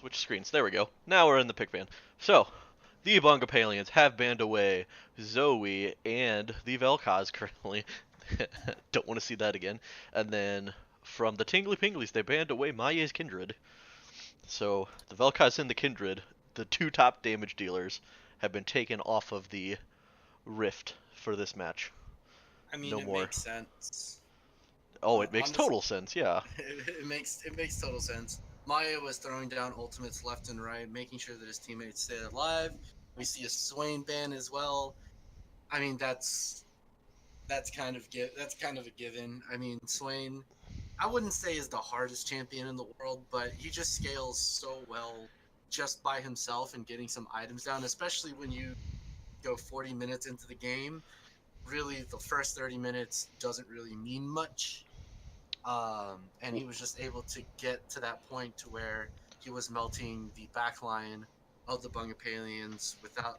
Switch screens. There we go. Now we're in the pick van. So, the Bungapalians have banned away Zoe and the Vel'Koz currently. Don't want to see that again. And then from the Tingly Pinglies, they banned away Maya's Kindred. So, the Vel'Koz and the Kindred, the two top damage dealers, have been taken off of the Rift for this match. I mean, No it more. makes sense. Oh, it makes Honestly, total sense, yeah. it makes total sense. Maya was throwing down ultimates left and right, making sure that his teammates stayed alive. We see a Swain ban as well. I mean, that's kind of a given. I mean, Swain, I wouldn't say is the hardest champion in the world, but he just scales so well just by himself and getting some items down, especially when you go 40 minutes into the game. Really, the first 30 minutes doesn't really mean much. And he was just able to get to that point to where he was melting the backline of the Bungapalians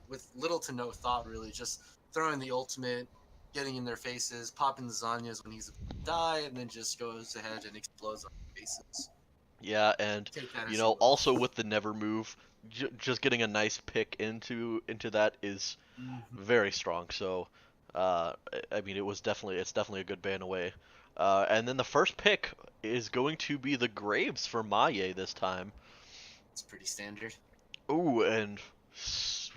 with little to no thought, really, just throwing the ultimate, getting in their faces, popping the Zanyas when he's about to die, and then just goes ahead and explodes on their faces. Yeah, and Take that as you will. also with the never move, just getting a nice pick into that is Mhm. very strong. So, I mean, it's definitely a good ban away. And then the first pick is going to be the Graves for Maye this time. It's pretty standard. Ooh, and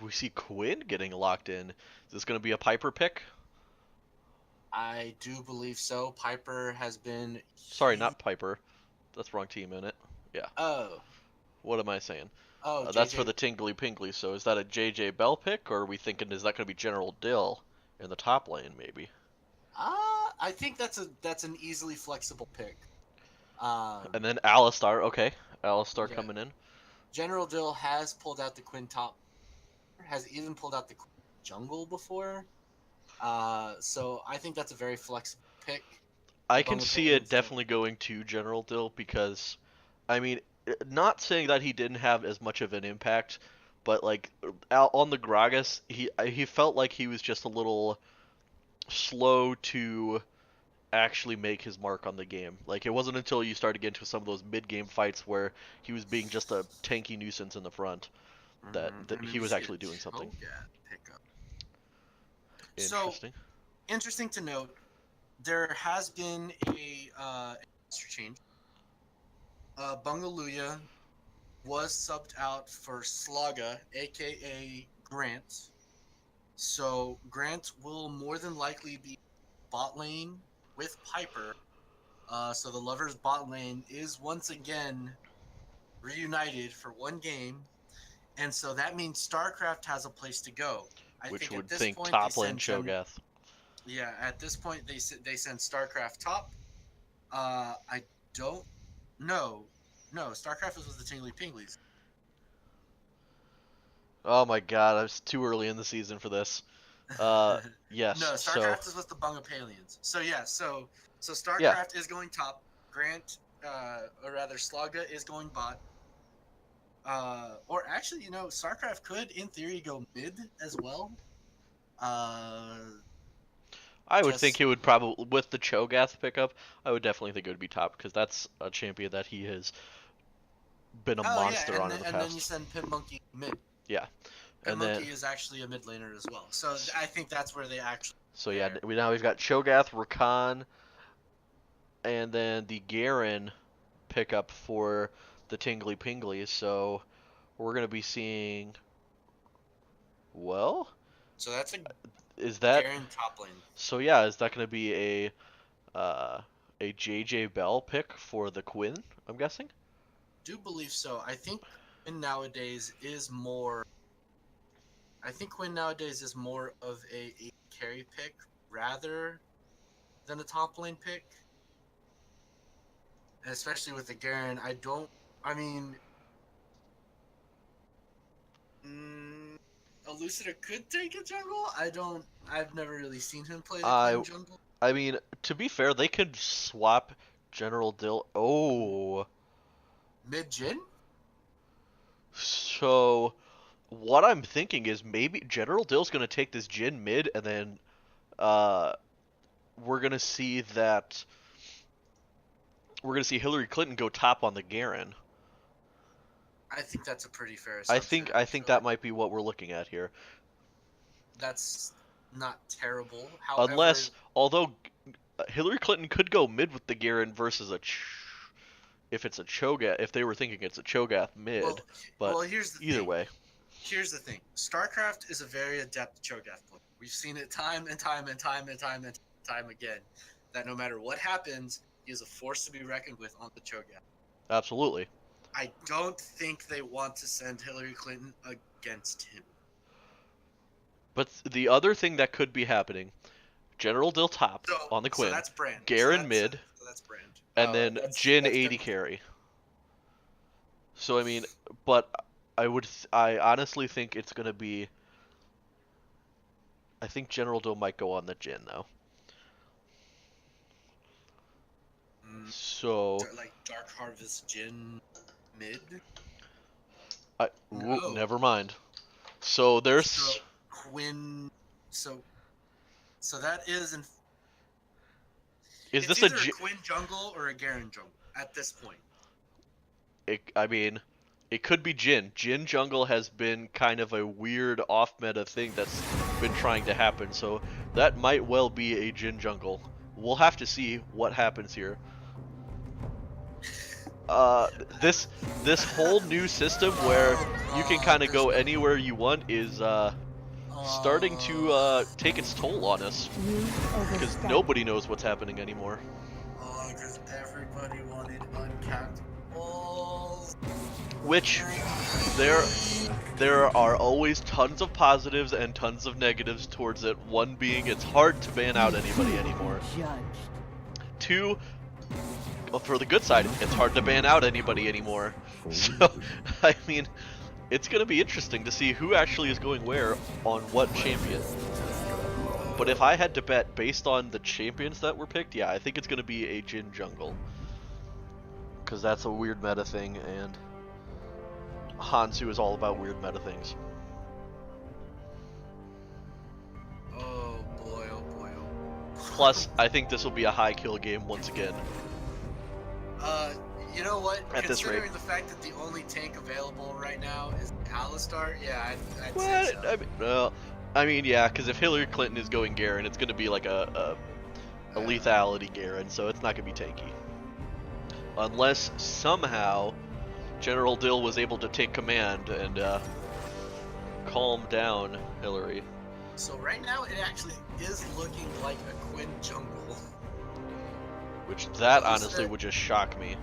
we see Quinn getting locked in. Is this going to be a Piper pick? I do believe so. Piper has been Sorry, huge. not Piper. That's the wrong team in it. Yeah. Oh, What am I saying? oh, That's for JJ. the Tingly Pinkly. So is that a JJ Bell pick, or are we thinking is that going to be General Dill in the top lane, maybe? I think that's an easily flexible pick. Um, And then Alistar. Okay, Alistar yeah, coming in. General Dill has pulled out the Quinn top, has even pulled out the Quinn jungle before. So I think that's a very flexible pick. The I can see it Bungapalians don't. definitely going to General Dill because, I mean, not saying that he didn't have as much of an impact, but like out on the Gragas, he felt like he was just a little slow to actually make his mark on the game. Like it wasn't until you started getting to some of those mid-game fights where he was being just a tanky nuisance in the front that And then he we was see a actually doing something Cho'Gath pickup. So interesting. interesting to note, there has been a roster change. Bungaluya was subbed out for Slaga, aka Grant. So Grant will more than likely be bot lane with Piper. So the lovers bot lane is once again reunited for one game, and so that means StarCraft has a place to go. I Which think at would this think point top lane Cho'Gath. yeah, at this point they send StarCraft top. I don't know. No, StarCraft was with the Tingly Pinglies. Oh my god, I was too early in the season for this. Uh, No, yes. So StarCraft is with the Bungapalians. So yeah, so yeah, StarCraft is going top. Grant, or rather, Slaga is going bot. Or actually, StarCraft could, in theory, go mid as well. Uh, I would think just he would probably with the Cho'Gath pickup. I would definitely think it would be top because that's a champion that he has been a oh yeah, monster on in the and then you past. send Pin Monkey mid. Yeah, Pin and then Monkey is actually a mid laner as well. So I think that's where they actually so yeah, there. we've got Cho'Gath, Rakan, and then the Garen pickup for the Tingly Pinglies. So we're gonna be seeing. Well, So that's a is that Garen top lane. so? Yeah, is that gonna be uh, a JJ Bell pick for the Quinn? I'm guessing. Do believe so. Quinn nowadays is more. I think Quinn nowadays is more of a carry pick rather than a top lane pick, and especially with the Garen. I don't. I mean, mm, Elucidator could take a jungle. I don't. I've never really seen him play the I Quinn jungle. I mean, to be fair, they could swap General Dill. Oh, Mid Jin? so what I'm thinking is maybe General Dill's gonna take this Jin mid, and then uh, we're gonna see that we're gonna see Hillary Clinton go top on the Garen. I think that's a pretty fair I assumption. think I think that might be what we're looking at here. That's not terrible. However, Unless, although Hillary Clinton could go mid with the Garen versus if it's a Cho'Gath, if they were thinking it's a Cho'Gath mid, well, but here's the either thing. way. Here's the thing. StarCraft is a very adept Cho'Gath player. We've seen it time and time and time and time and time again. That no matter what happens, he is a force to be reckoned with on the Cho'Gath. Absolutely. I don't think they want to send Hillary Clinton against him. But the other thing that could be happening, General Dill top on the So Quinn, that's Brand. Garen mid, So that's Brand. and then Jin That's 80 carry. So I mean, but I honestly think it's gonna be. I think General Dill might go on the Jin though. So like Dark Harvest Jin mid. never mind. So there's So Quinn. So that is is it's this either a a Quinn jungle or a Garen jungle at this point. I mean, it could be Jin. Jin jungle has been kind of a weird off-meta thing that's been trying to happen, so that might well be a Jin jungle. We'll have to see what happens here. This whole new system where you can kind of go anywhere you want is starting to take its toll on us because nobody knows what's happening anymore. Oh, because everybody wanted uncapped balls. Which there are always tons of positives and tons of negatives towards it. One being it's hard to ban out anybody anymore. Two, well, for the good side, it's hard to ban out anybody anymore. So, I mean, it's going to be interesting to see who actually is going where on what champion. But if I had to bet based on the champions that were picked, yeah, I think it's going to be a Jin jungle. Because that's a weird meta thing, and Hansu is all about weird meta things. Oh boy, oh boy, oh. Plus, I think this will be a high kill game once again. You know what? At this rate. Considering the fact that the only tank available right now is Alistar, yeah, I'd What? say so. I mean, yeah, because if Hillary Clinton is going Garen, it's going to be like a lethality Garen, so it's not going to be tanky. Unless somehow General Dill was able to take command and calm down Hillary. So right now, it actually is looking like a Quinn jungle. Which that honestly would just shock me.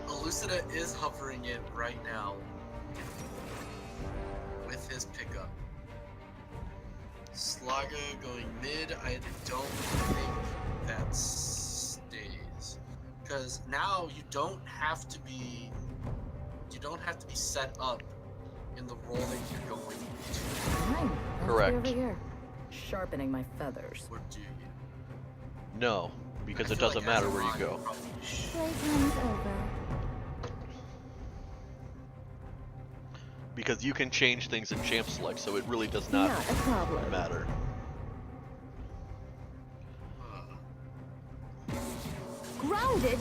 Elucida is hovering it right now with his pickup. Slaga going mid, I don't think that stays. Because now you don't have to be set up in the role that you're going to. Correct. Over here, sharpening my feathers. Or do you? No, because it doesn't matter where you go. Playtime's over. Because you can change things in champ select, so it really does not a problem. matter. Grounded.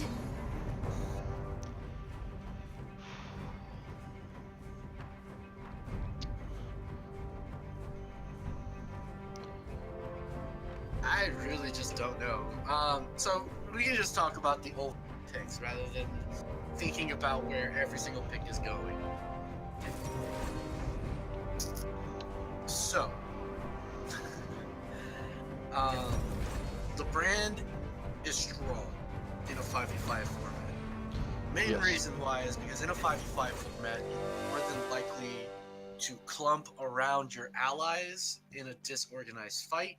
I really just don't know. So we can just talk about the old picks rather than thinking about where every single pick is going. So, the brand is strong in a 5v5 format. Main reason why is because in a 5v5 format, you're more than likely to clump around your allies in a disorganized fight,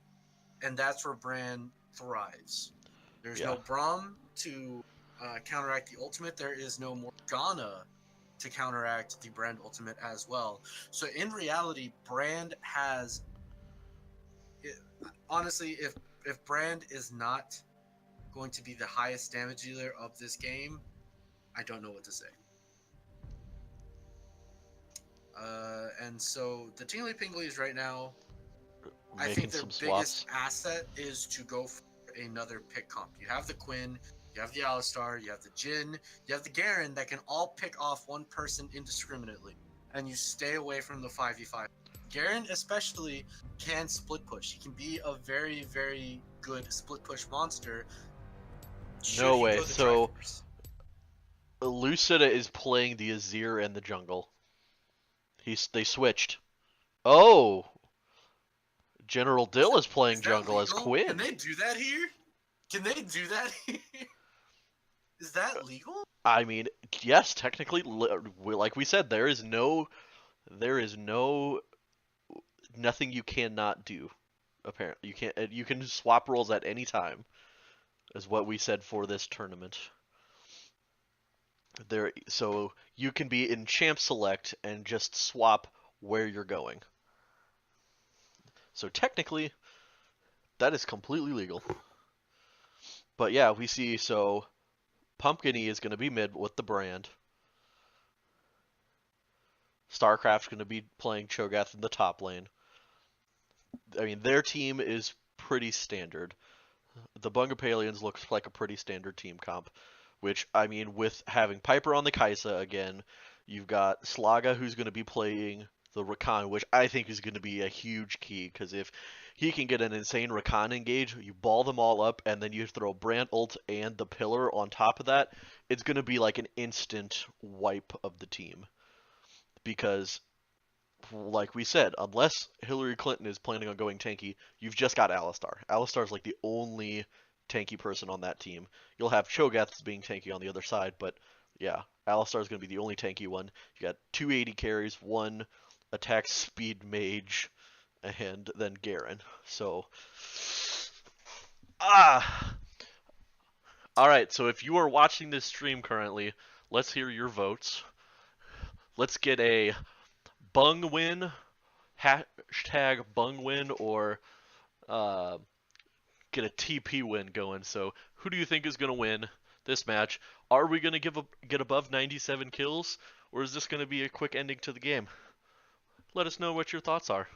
and that's where brand thrives. There's no Braum to counteract the ultimate. There is no Morgana to counteract the brand ultimate as well. So in reality, brand has honestly, if brand is not going to be the highest damage dealer of this game, I don't know what to say. And so the Tingly Pinglies right now, I think their biggest asset is to go for another pick comp. You have the Quinn, you have the Alistar, you have the Jin, you have the Garen that can all pick off one person indiscriminately. and you stay away from the 5v5. Garen especially can split push. He can be a very, very good split push monster. No Should he way. go the So Triforce. Lucida is playing the Azir and the jungle. They switched. Oh, General Dill is playing Is that jungle as legal? Quinn. Can they do that here? Can they do that here? Is that legal? I mean, yes, technically, like we said, there is nothing you cannot do. Apparently, you can swap roles at any time, is what we said for this tournament. So you can be in champ select and just swap where you're going. So technically, that is completely legal. But yeah, we see so Pumpkin-y is going to be mid with the brand. StarCraft's going to be playing Cho'Gath in the top lane. I mean, their team is pretty standard. The Bungapalians looks like a pretty standard team comp, which, I mean, with having Piper on the Kai'Sa again, you've got Slaga who's going to be playing the Rakan, which I think is going to be a huge key, because if he can get an insane Rakan engage, you ball them all up, and then you throw Brand ult and the Pillar on top of that, it's going to be like an instant wipe of the team. Because, like we said, unless Hillary Clinton is planning on going tanky, you've just got Alistar. Alistar's like the only tanky person on that team. You'll have Cho'Gath being tanky on the other side, but yeah, Alistar's going to be the only tanky one. You got 280 carries, one attack speed mage, and then Garen. So, alright, so if you are watching this stream currently, let's hear your votes. Let's get a Bung win, hashtag Bung win, or get a TP win going. So who do you think is going to win this match? Are we going to get above 97 kills, or is this going to be a quick ending to the game? Let us know what your thoughts are.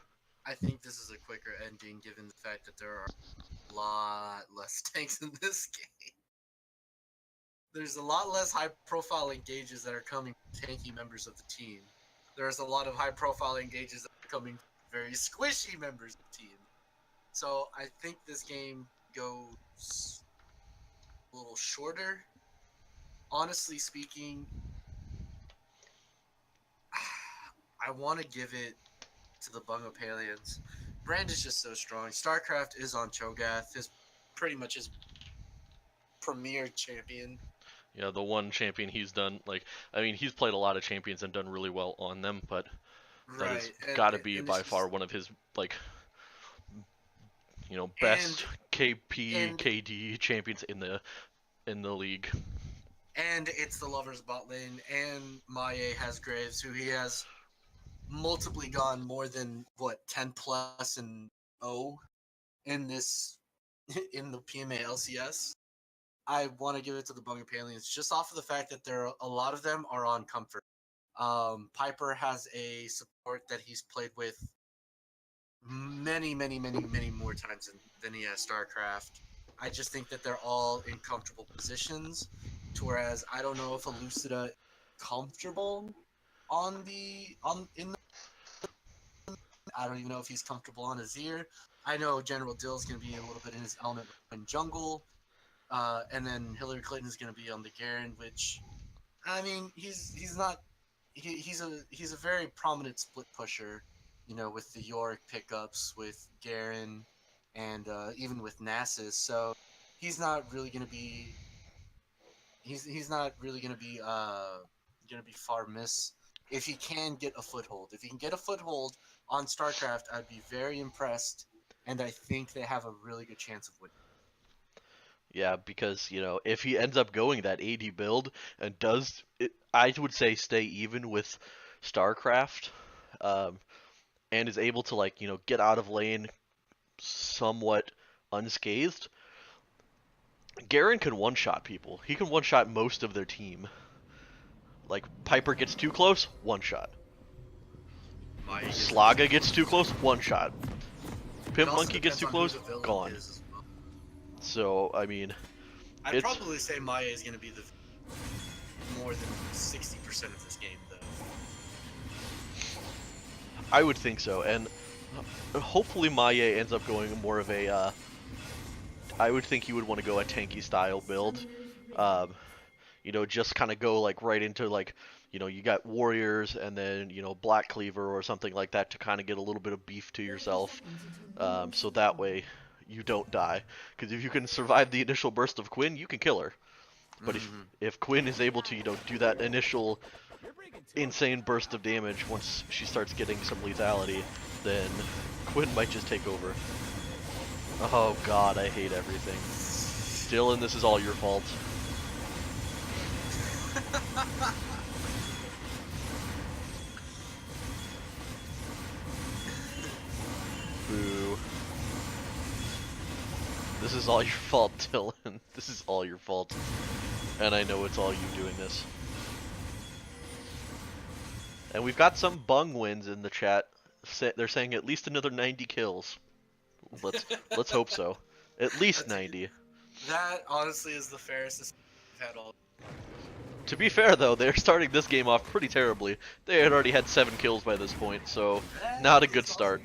I think this is a quicker ending given the fact that there are a lot less tanks in this game. There's a lot less high-profile engages that are coming from tanky members of the team. There's a lot of high-profile engages that are coming from very squishy members of the team. So I think this game goes a little shorter. Honestly speaking, I want to give it to the Bungapalians. Brand is just so strong. StarCraft is on Cho'Gath. His pretty much his premier champion. Yeah, the one champion he's done, like, I mean, he's played a lot of champions and done really well on them, but that has got to be by far one of his, like, best KP, KD champions in the league. And it's the Lovers bot lane, and Maie has Graves, who he has multiply gone more than, 10 plus and 0 in this, in the PMA LCS. I want to give it to the Bungapalians just off of the fact that a lot of them are on comfort. Piper has a support that he's played with many more times than he has StarCraft. I just think that they're all in comfortable positions, whereas I don't know if a Lucida comfortable I don't even know if he's comfortable on Azir. I know General Dill's going to be a little bit in his element in jungle. And then Hillary Clinton's going to be on the Garen, which, I mean, he's a very prominent split pusher, with the Yorick pickups, with Garen, and even with Nasus. So he's not really going to be far miss if he can get a foothold. If he can get a foothold on StarCraft, I'd be very impressed, and I think they have a really good chance of winning. Yeah, because, if he ends up going that AD build and does, I would say stay even with StarCraft, and is able to, get out of lane somewhat unscathed, Garen can one-shot people. He can one-shot most of their team. Like, Piper gets too close, one-shot. Slaga gets too close, one-shot. Pimp Monkey gets too close, gone. So, I mean, I'd probably say Maie is going to be more than 60% of this game, though. I would think so, and hopefully Maye ends up going more of a. I would think he would want to go a tanky style build. Um, just kind of go like right into like, you got warriors and then black cleaver or something like that to kind of get a little bit of beef to yourself, so that way you don't die. Because if you can survive the initial burst of Quinn, you can kill her. But if Quinn is able to do that initial insane burst of damage once she starts getting some lethality, then Quinn might just take over. Oh god, I hate everything. Dylan, this is all your fault. Boo. This is all your fault, Dylan. This is all your fault. And I know it's all you doing this. And we've got some bung wins in the chat. They're saying at least another 90 kills. Let's hope so. At least 90. That honestly is the fairest we've had all. To be fair though, they're starting this game off pretty terribly. They had already had 7 kills by this point, so not a good start.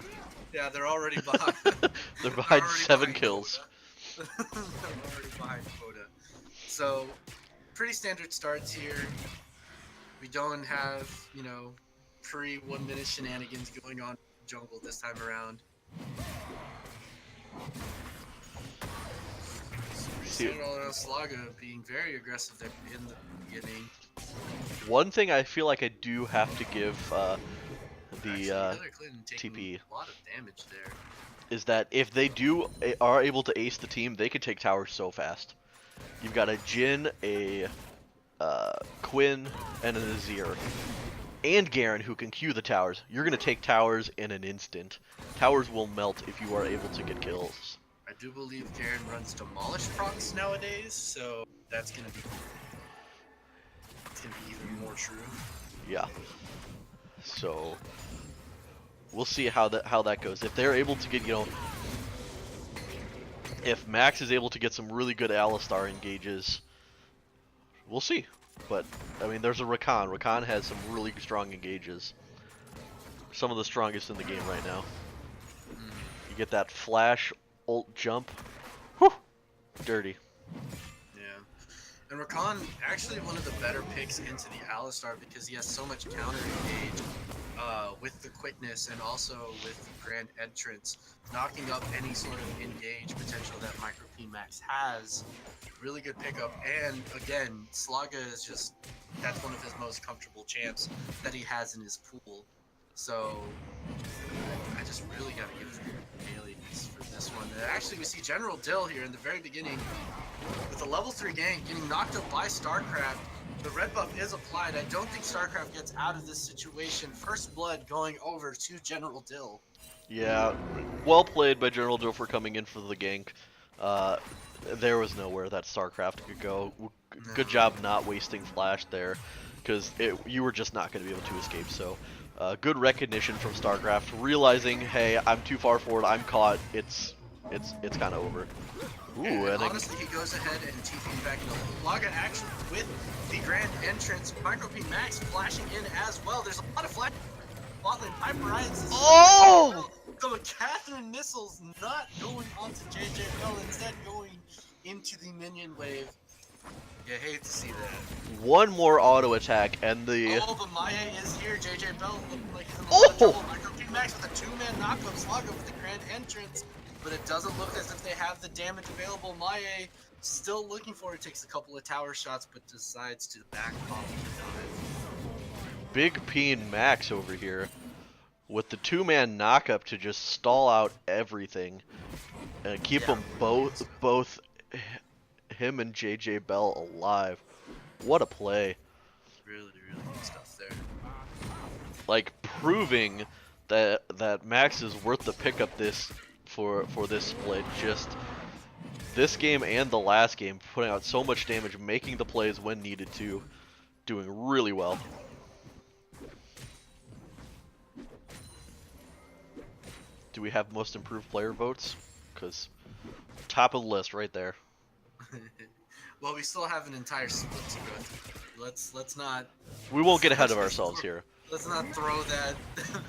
Yeah, they're already behind. They're behind 7 kills. They're already behind quota. So, pretty standard starts here. We don't have, pre 1 minute shenanigans going on in the jungle this time around. Slaga being very aggressive there in the beginning. One thing I feel like I do have to give the TP a lot of damage there is that if they are able to ace the team, they can take towers so fast. You've got a Jhin, a Quinn, and an Azir. And Garen who can Q the towers. You're going to take towers in an instant. Towers will melt if you are able to get kills. I do believe Garen runs Demolish procs nowadays, so that's going to be even more true. Yeah. So we'll see how that goes. If they're able to get, if Max is able to get some really good Alistar engages, we'll see. But I mean, there's a Rakan. Rakan has some really strong engages. Some of the strongest in the game right now. You get that flash ult jump. Whew! Dirty. Yeah. And Rakan, actually one of the better picks into the Alistar because he has so much counter engage with the quickness and also with the grand entrance, knocking up any sort of engage potential that Micro P Max has. Really good pickup, and again, Slaga is just, that's one of his most comfortable champs that he has in his pool. So I just really gotta give aliens for this one. And actually, we see General Dill here in the very beginning with a level 3 gank getting knocked up by StarCraft. The red buff is applied. I don't think StarCraft gets out of this situation. First blood going over to General Dill. Yeah, well played by General Dill for coming in for the gank. There was nowhere that StarCraft could go. Good job not wasting flash there, because you were just not going to be able to escape. So, good recognition from StarCraft, realizing, hey, I'm too far forward, I'm caught. It's kind of over. Ooh, and honestly, he goes ahead and TP'd back into Laga action with the grand entrance. Micro P Max flashing in as well. There's a lot of flash. Botland Piper Ryans. Oh! So Catherine missiles not going onto JJ Bell, instead going into the minion wave. You hate to see that. One more auto attack and the. Oh, but Maya is here. JJ Bell looked like he's in a Oh! lot of trouble. Micro P Max with a 2-man knockup. Slaga with the grand entrance. But it doesn't look as if they have the damage available. Maya still looking for it. Takes a couple of tower shots, but decides to back off the dive. Big P and Max over here with the 2-man knockup to just stall out everything and keep them both him and JJ Bell alive. What a play. Really good stuff there. Like proving that Max is worth the pickup this for this split. Just this game and the last game, putting out so much damage, making the plays when needed to, doing really well. Do we have most improved player votes? Because top of the list right there. Well, we still have an entire split to go through. Let's not. We won't get ahead of ourselves here. Let's not throw that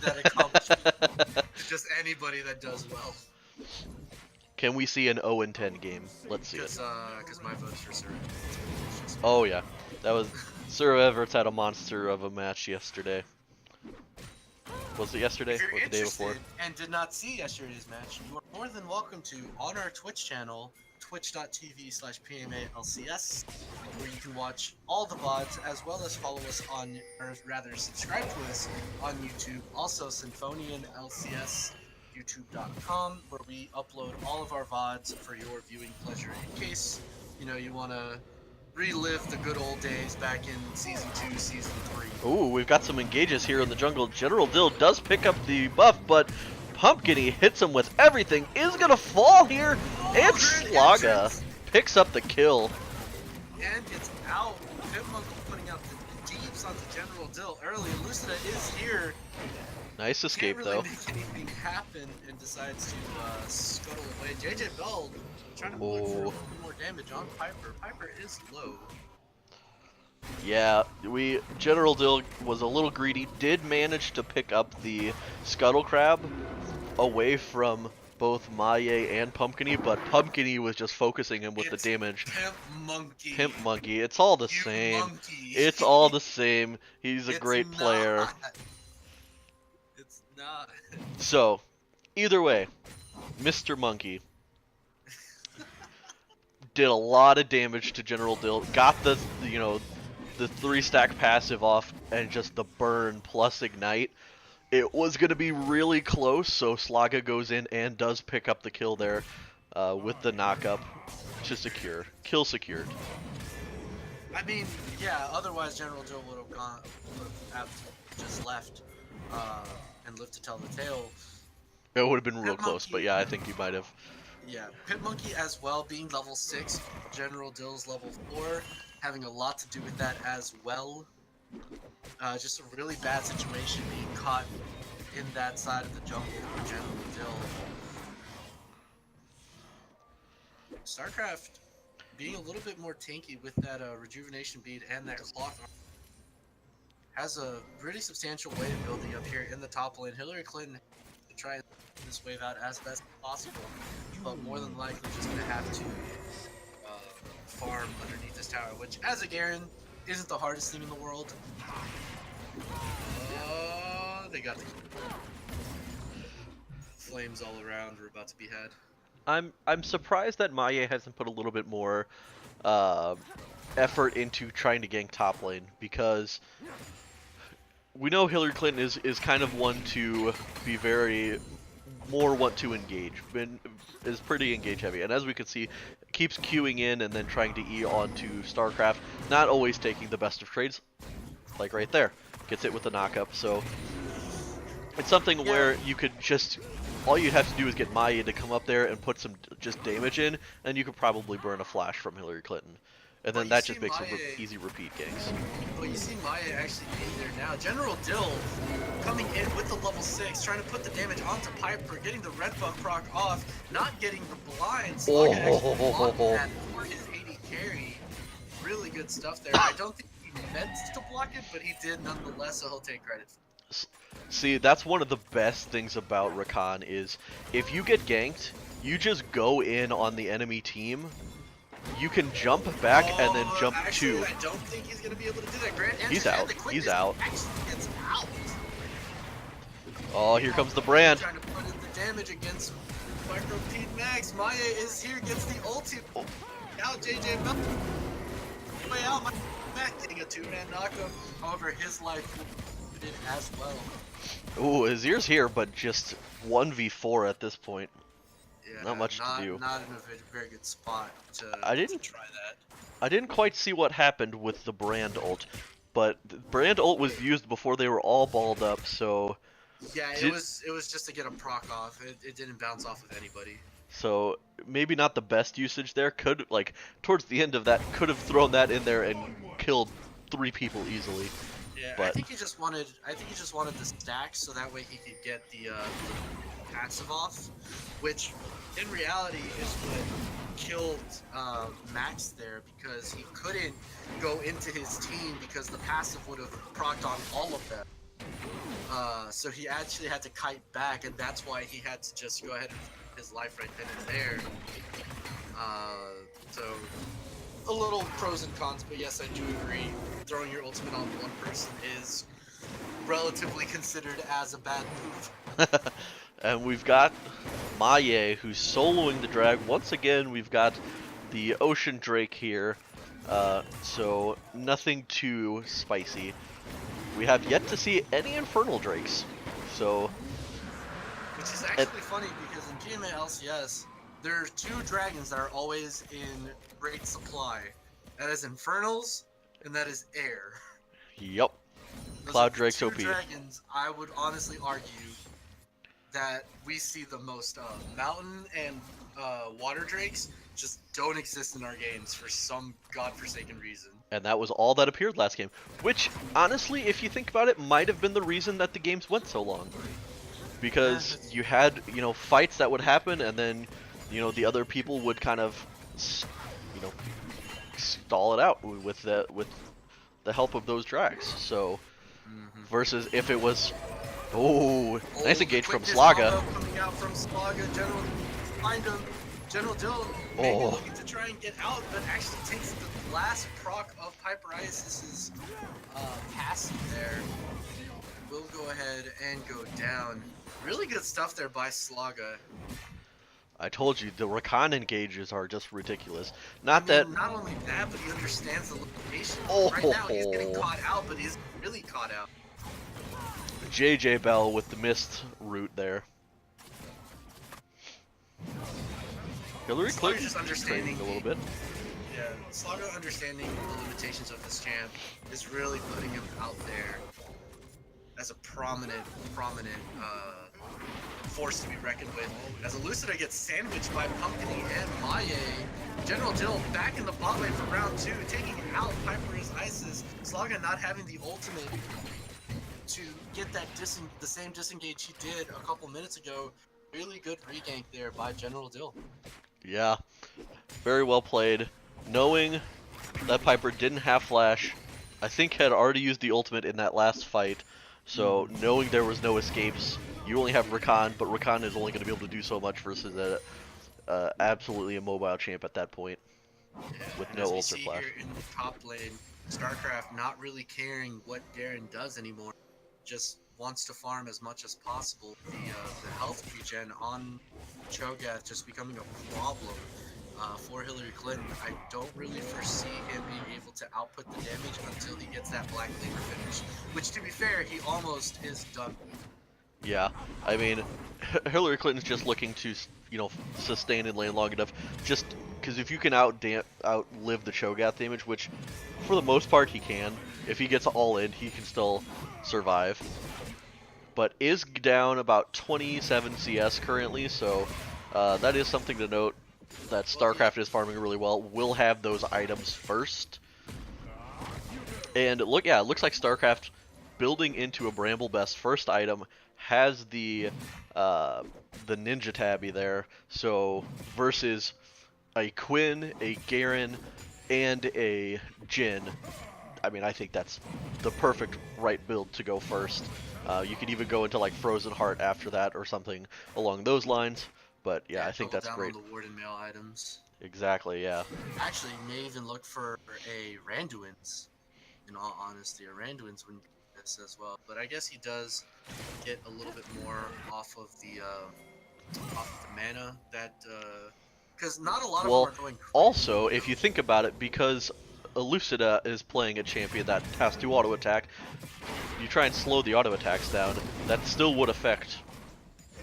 that accomplishment to just anybody that does well. Can we see an 0-10 game? Let's see it. Because my vote's for Sir. Oh yeah, that was Sir Everts had a monster of a match yesterday. Was it yesterday If you're or the day before? interested and did not see yesterday's match, you are more than welcome to on our Twitch channel, twitch.tv/PMALCS, where you can watch all the VODs as well as follow us on, or rather subscribe to us on YouTube. Also, Symphonian LCS, youtube.com, where we upload all of our VODs for your viewing pleasure in case, you want to relive the good old days back in Season 2, Season 3. Ooh, we've got some engages here in the jungle. General Dill does pick up the buff, but Pumpkiny hits him with everything. Is gonna fall here, and Slaga picks up the kill. And it's out. Pitmonk putting out the deeps onto General Dill early. Lucida is here. Nice escape, Can't really though. make anything happen and decides to scuttle away. JJ Bell trying to look for a little bit more damage on Piper. Piper is low. Yeah, General Dill was a little greedy. Did manage to pick up the Scuttle Crab away from both Maye and Pumpkiny, but Pumpkiny was just focusing him with the damage. Pimp Monkey. Pimp Monkey. It's all the You same. monkey. It's all the same. He's a It's great player. not. It's not. So, either way, Mr. Monkey did a lot of damage to General Dill. Got the 3-stack passive off and just the burn plus ignite. It was going to be really close, so Slaga goes in and does pick up the kill there with the knockup to secure. Kill secured. I mean, yeah, otherwise General Dill would have just left and lived to tell the tale. It would have been real Pit close, Monkey. but yeah, I think you might have. Yeah, Pit Monkey as well, being level 6, General Dill's level 4, having a lot to do with that as well. Just a really bad situation being caught in that side of the jungle for General Dill. StarCraft being a little bit more tanky with that rejuvenation bead and that clock has a really substantial wave building up here in the top lane. Hillary Clinton to try and this wave out as best as possible, but more than likely just gonna have to farm underneath this tower, which as a Garen isn't the hardest thing in the world. They got the flames all around. We're about to be had. I'm surprised that Maye hasn't put a little bit more effort into trying to gank top lane, because we know Hillary Clinton is kind of one to be want to engage, is pretty engage heavy, and as we can see, keeps queuing in and then trying to E onto StarCraft, not always taking the best of trades, like right there, gets hit with the knockup. So it's something where you could just, all you have to do is get Maya to come up there and put some just damage in, and you could probably burn a flash from Hillary Clinton. And then that just makes easy repeat ganks. Well, you see Maya actually being there now. General Dill coming in with the level 6, trying to put the damage onto Piper, getting the red buff proc off, not getting the blind. Slaga actually blocking that for his 80 carry. Really good stuff there. I don't think he meant to block it, but he did nonetheless, so he'll take credit. See, that's one of the best things about Rakan is if you get ganked, you just go in on the enemy team. You can jump back and then jump actually, two. I don't think he's gonna be able to do that. Grant He's answers, out. and the quickness He's out. Actually gets out. Oh, here comes the brand. Trying to put in the damage against Micro Pete Max. Maya is here, gets the ulti. Out JJ Bell. Way out. Max getting a 2-man knockup. However, his life did as well. Ooh, his ear's here, but just 1v4 at this point. Yeah, Not much to do. Not in a very good spot to try that. I didn't quite see what happened with the brand ult, but the brand ult was used before they were all balled up, so... Yeah, it was just to get a proc off. It didn't bounce off of anybody. So maybe not the best usage there. Could, like, towards the end of that, could have thrown that in there and killed 3 people easily. Yeah, but... I think he just wanted the stacks so that way he could get the passive off, which in reality is what killed Max there, because he couldn't go into his team because the passive would have procced on all of them. So he actually had to kite back, and that's why he had to just go ahead and his life right then and there. So a little pros and cons, but yes, I do agree. Throwing your ultimate on one person is relatively considered as a bad move. And we've got Maye, who's soloing the drag. Once again, we've got the Ocean Drake here, so nothing too spicy. We have yet to see any Infernal Drakes, so... Which is actually funny, because in GMA LCS, there's 2 dragons that are always in great supply. That is Infernals, and that is Air. Yep. Those Cloud are the Drake's 2 OP. dragons, I would honestly argue, that we see the most of. Mountain and Water Drakes just don't exist in our games for some godforsaken reason. And that was all that appeared last game. Which, honestly, if you think about it, might have been the reason that the games went so long. Because you had, you know, fights that would happen, and then, you know, the other people would kind of, you know, stall it out with the help of those drags. So, versus if it was... Oh, nice engage from Slaga. Coming out from Slaga. General find him. General Dill maybe looking to try and get out, but actually takes the last proc of Piper Isis's passing there. Will go ahead and go down. Really good stuff there by Slaga. I told you, the Rakan engages are just ridiculous. Not only that, but he understands the location. Right now he's getting caught out, but he's really caught out. JJ Bell with the missed route there. Hillary Clinton just understanding a little bit. Yeah, Slaga understanding the limitations of this champ is really putting him out there as a prominent force to be reckoned with. As Elucida gets sandwiched by Pumpkiny and Maye, General Dill back in the bot lane for round 2, taking out Piper's Isis. Slaga not having the ultimate to get that the same disengage he did a couple minutes ago. Really good regank there by General Dill. Yeah, very well played. Knowing that Piper didn't have flash, I think had already used the ultimate in that last fight, so knowing there was no escapes, you only have Rakan, but Rakan is only going to be able to do so much versus absolutely immobile champ at that point, with no ultra flash. Here in the top lane, StarCraft not really caring what Garen does anymore, just wants to farm as much as possible. The health regen on Cho'Gath just becoming a problem for Hillary Clinton. I don't really foresee him being able to output the damage until he gets that Black Cleaver finish, which, to be fair, he almost is done with. Yeah, I mean, Hillary Clinton's just looking to, you know, sustain in lane long enough, just because if you can outlive the Cho'Gath damage, which for the most part he can, if he gets all in, he can still survive. But is down about 27 CS currently, so that is something to note, that StarCraft is farming really well. Will have those items first. And it looks like StarCraft building into a Bramble Best first item has the Ninja Tabby there. So versus a Quinn, a Garen, and a Jhin, I mean, I think that's the perfect right build to go first. You could even go into like Frozen Heart after that or something along those lines. But yeah, I think that's great. On the Warden Mail items. Exactly, yeah. Actually, may even look for a Randuin's. In all honesty, a Randuin's would do this as well. But I guess he does get a little bit more off of the mana that, because not a lot of them are going. Also, if you think about it, because Elucida is playing a champion that has to auto attack, you try and slow the auto attacks down, that still would affect.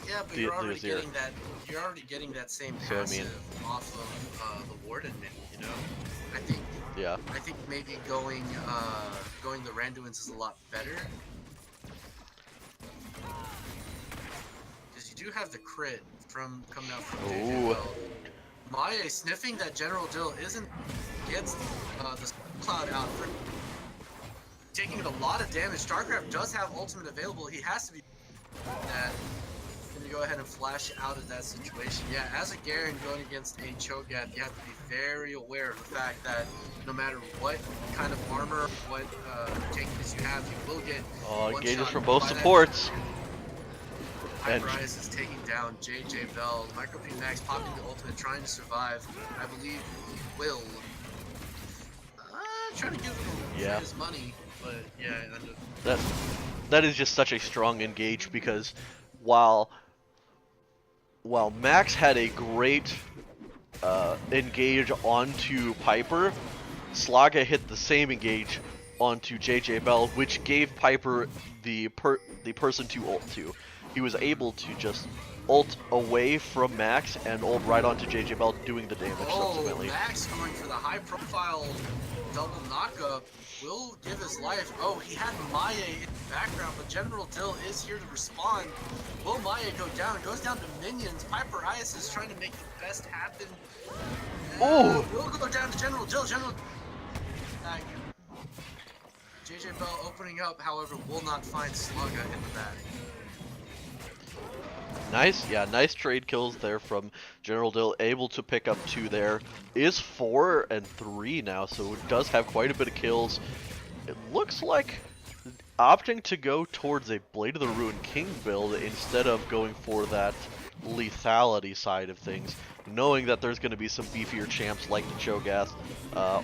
Yeah, but you're already getting that. You're already getting that same passive off of the Warden Mail, you know. I think. Yeah. I think maybe going the Randuin's is a lot better. Because you do have the crit from coming out from JJ. Maye sniffing that General Dill isn't gets the cloud out for taking a lot of damage. StarCraft does have ultimate available. He has to be that. And go ahead and flash out of that situation. Yeah, as a Garen going against a Cho'Gath, you have to be very aware of the fact that no matter what kind of armor, what techniques you have, you will get engages one-shot from both by that supports. Hyper Ice is taking down JJ Bell. Micro P Max popping the ultimate, trying to survive. I believe Will trying to give him his money, but yeah, That is just such a strong engage because while Max had a great engage onto Piper, Slaga hit the same engage onto JJ Bell, which gave Piper the person to ult to. He was able to just ult away from Max and ult right onto JJ Bell, doing the damage subsequently. Max going for the high-profile double knockup will give his life. Oh, he had Maya in the background, but General Dill is here to respond. Will Maya go down? It goes down to minions. Piper Ice is trying to make the best happen. Oh! Will go down to General Dill. JJ Bell opening up, however, will not find Slugga in the bag. Nice trade kills there from General Dill, able to pick up 2 there. Is 4 and 3 now, so it does have quite a bit of kills. It looks like opting to go towards a Blade of the Ruined King build instead of going for that lethality side of things, knowing that there's going to be some beefier champs like the Cho'Gath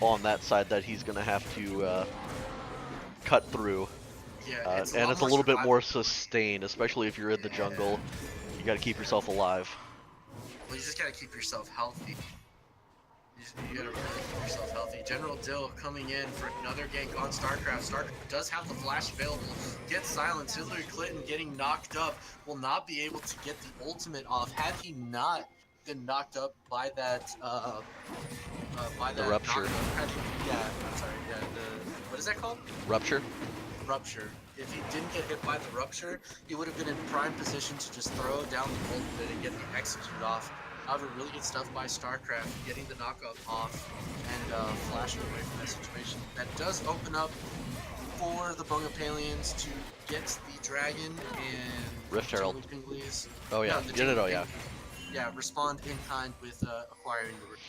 on that side that he's going to have to cut through. Yeah, it's a little bit more sustained, especially if you're in the jungle. You got to keep yourself alive. Well, you just got to keep yourself healthy. You gotta really keep yourself healthy. General Dill coming in for another gank on StarCraft. StarCraft does have the flash available. Gets silenced. Hillary Clinton getting knocked up. Will not be able to get the ultimate off. Had he not been knocked up by that, The rupture. What is that called? Rupture? Rupture. If he didn't get hit by the rupture, he would have been in prime position to just throw down the ultimate and get the execute off. However, really good stuff by StarCraft, getting the knockup off and flashing away from that situation. That does open up for the Bungapalians to get the dragon and Rift Herald. Pinglies. Oh yeah, Yeah, respond in kind with acquiring the Rift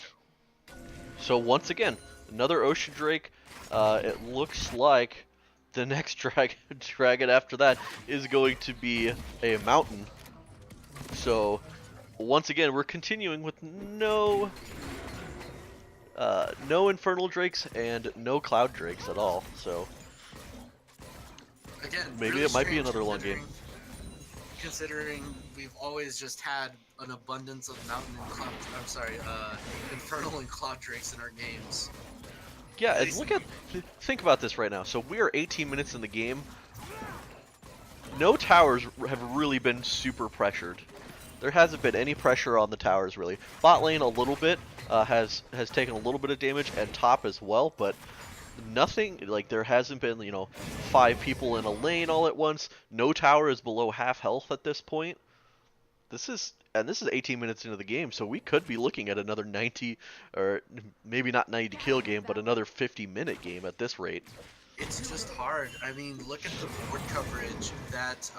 Herald. So once again, another Ocean Drake. It looks like the next dragon after that is going to be a mountain. So once again, we're continuing with no Infernal Drakes and no Cloud Drakes at all. So again, maybe really it might be strange another long game. Considering we've always just had an abundance of Infernal and Cloud Drakes in our games. Yeah, and think about this right now. So we are 18 minutes in the game. No towers have really been super pressured. There hasn't been any pressure on the towers really. Bot lane a little bit has taken a little bit of damage, and top as well, but nothing like there hasn't been 5 people in a lane all at once. No tower is below half health at this point. This is 18 minutes into the game, so we could be looking at another 90, or maybe not 90 kill game, but another 50-minute game at this rate. It's just hard. I mean, look at the board coverage that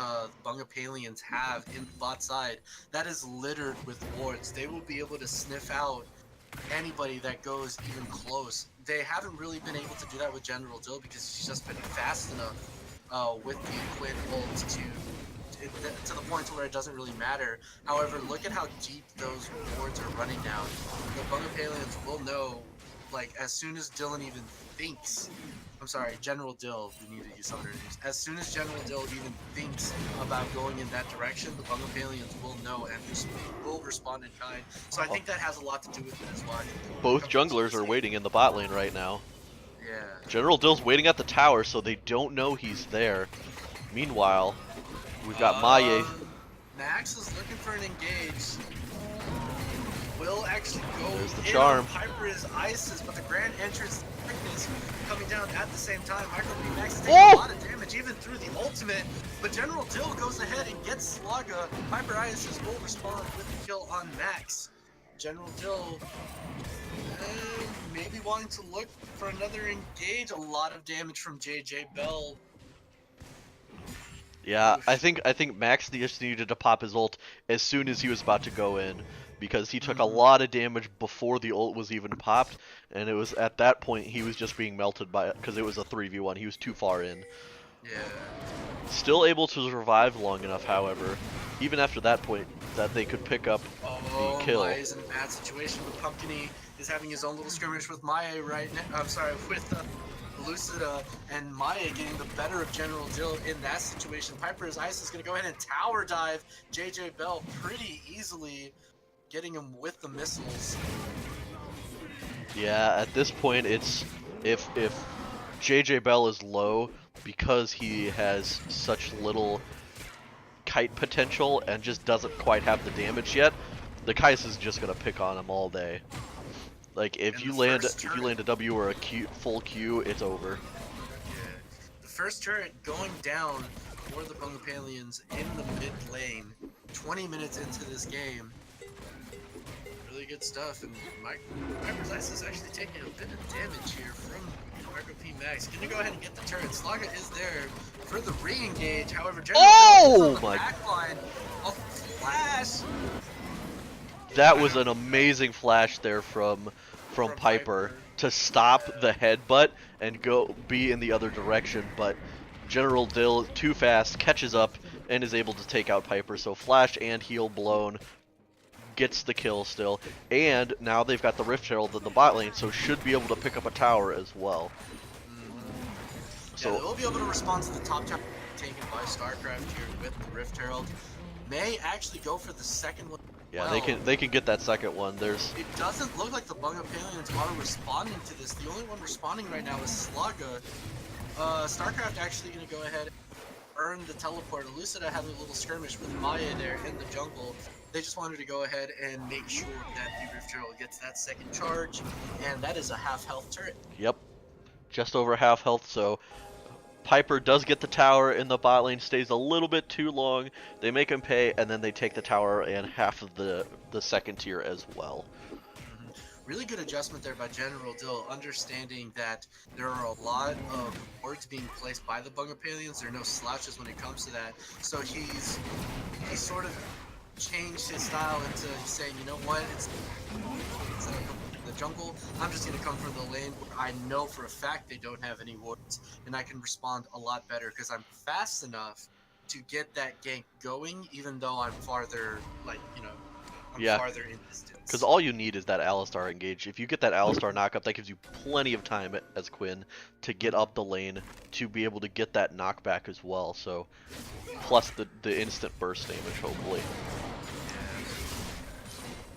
Bungapalians have in the bot side. That is littered with wards. They will be able to sniff out anybody that goes even close. They haven't really been able to do that with General Dill because he's just been fast enough with the Quinn ult to the point to where it doesn't really matter. However, look at how deep those wards are running down. The Bungapalians will know, like, as soon as Dylan even thinks, General Dill, we need to use some other names. As soon as General Dill even thinks about going in that direction, the Bungapalians will know and will respond in kind. So I think that has a lot to do with it as well. Both junglers are waiting in the bot lane right now. Yeah. General Dill's waiting at the tower, so they don't know he's there. Meanwhile, we've got Maye. Max is looking for an engage. Will actually go There's the in charm. on Piper is Isis, but the Grand Entrance is coming down at the same time. Micro B Max is taking a lot of damage even through the ultimate, but General Dill goes ahead and gets Slugga. Piper Isis will respond with the kill on Max. General Dill maybe wanting to look for another engage. A lot of damage from JJ Bell. Yeah, Oof. I think Max just needed to pop his ult as soon as he was about to go in, because he took a Mhm. lot of damage before the ult was even popped, and it was at that point he was just being melted by it because it was a 3v1. He was too far in. Yeah. Still able to survive long enough, however, even after that point, that they could pick up the Oh, kill. Maya's in a bad situation. But Pumpkiny is having his own little skirmish with Maya right now. I'm sorry, with Lucida, and Maya getting the better of General Dill in that situation. Piper's Ice is going to go ahead and tower dive JJ Bell pretty easily, getting him with the missiles. Yeah, at this point, it's if JJ Bell is low because he has such little kite potential and just doesn't quite have the damage yet, the Kais is just gonna pick on him all day. Like And the first if you turret, land a W or a full Q, it's over. yeah, the first turret going down for the Bungapalians in the mid lane. 20 minutes into this game. Really good stuff, and Piper's Ice is actually taking a bit of damage here from Marco P. Max. Gonna go ahead and get the turret. Slaga is there for the re-engage. However, General Oh Bill is on the my- backline. A flash That was an amazing flash there from Piper to stop the headbutt and go be in the other direction, but General Dill too fast catches up and is able to take out Piper. So flash and heal blown gets the kill still, and now they've got the Rift Herald in the bot lane, so should be able to pick up a tower as well. So yeah, they'll be able to respond to the top tower taken by StarCraft here with the Rift Herald. May actually go for the second one. Yeah, well. they can get that second one. There's It doesn't look like the Bungapalians are responding to this. The only one responding right now is Slugga. StarCraft actually going to go ahead and earn the teleport. Lucida having a little skirmish with Maya there in the jungle. They just wanted to go ahead and make sure that the Rift Herald gets that second charge, and that is a half health turret. Yep, just over half health, so Piper does get the tower in the bot lane, stays a little bit too long, they make him pay, and then they take the tower and half of the second tier as well. Really good adjustment there by General Dill, understanding that there are a lot of wards being placed by the Bungapalians. There are no slouches when it comes to that. So he's sort of changed his style into saying, you know what, instead of coming from the jungle, I'm just going to come from the lane where I know for a fact they don't have any wards, and I can respond a lot better because I'm fast enough to get that gank going, even though I'm farther, like, you know, I'm farther in distance. Because all you need is that Alistar engage. If you get that Alistar knockup, that gives you plenty of time as Quinn to get up the lane to be able to get that knockback as well. So, plus the instant burst damage, hopefully.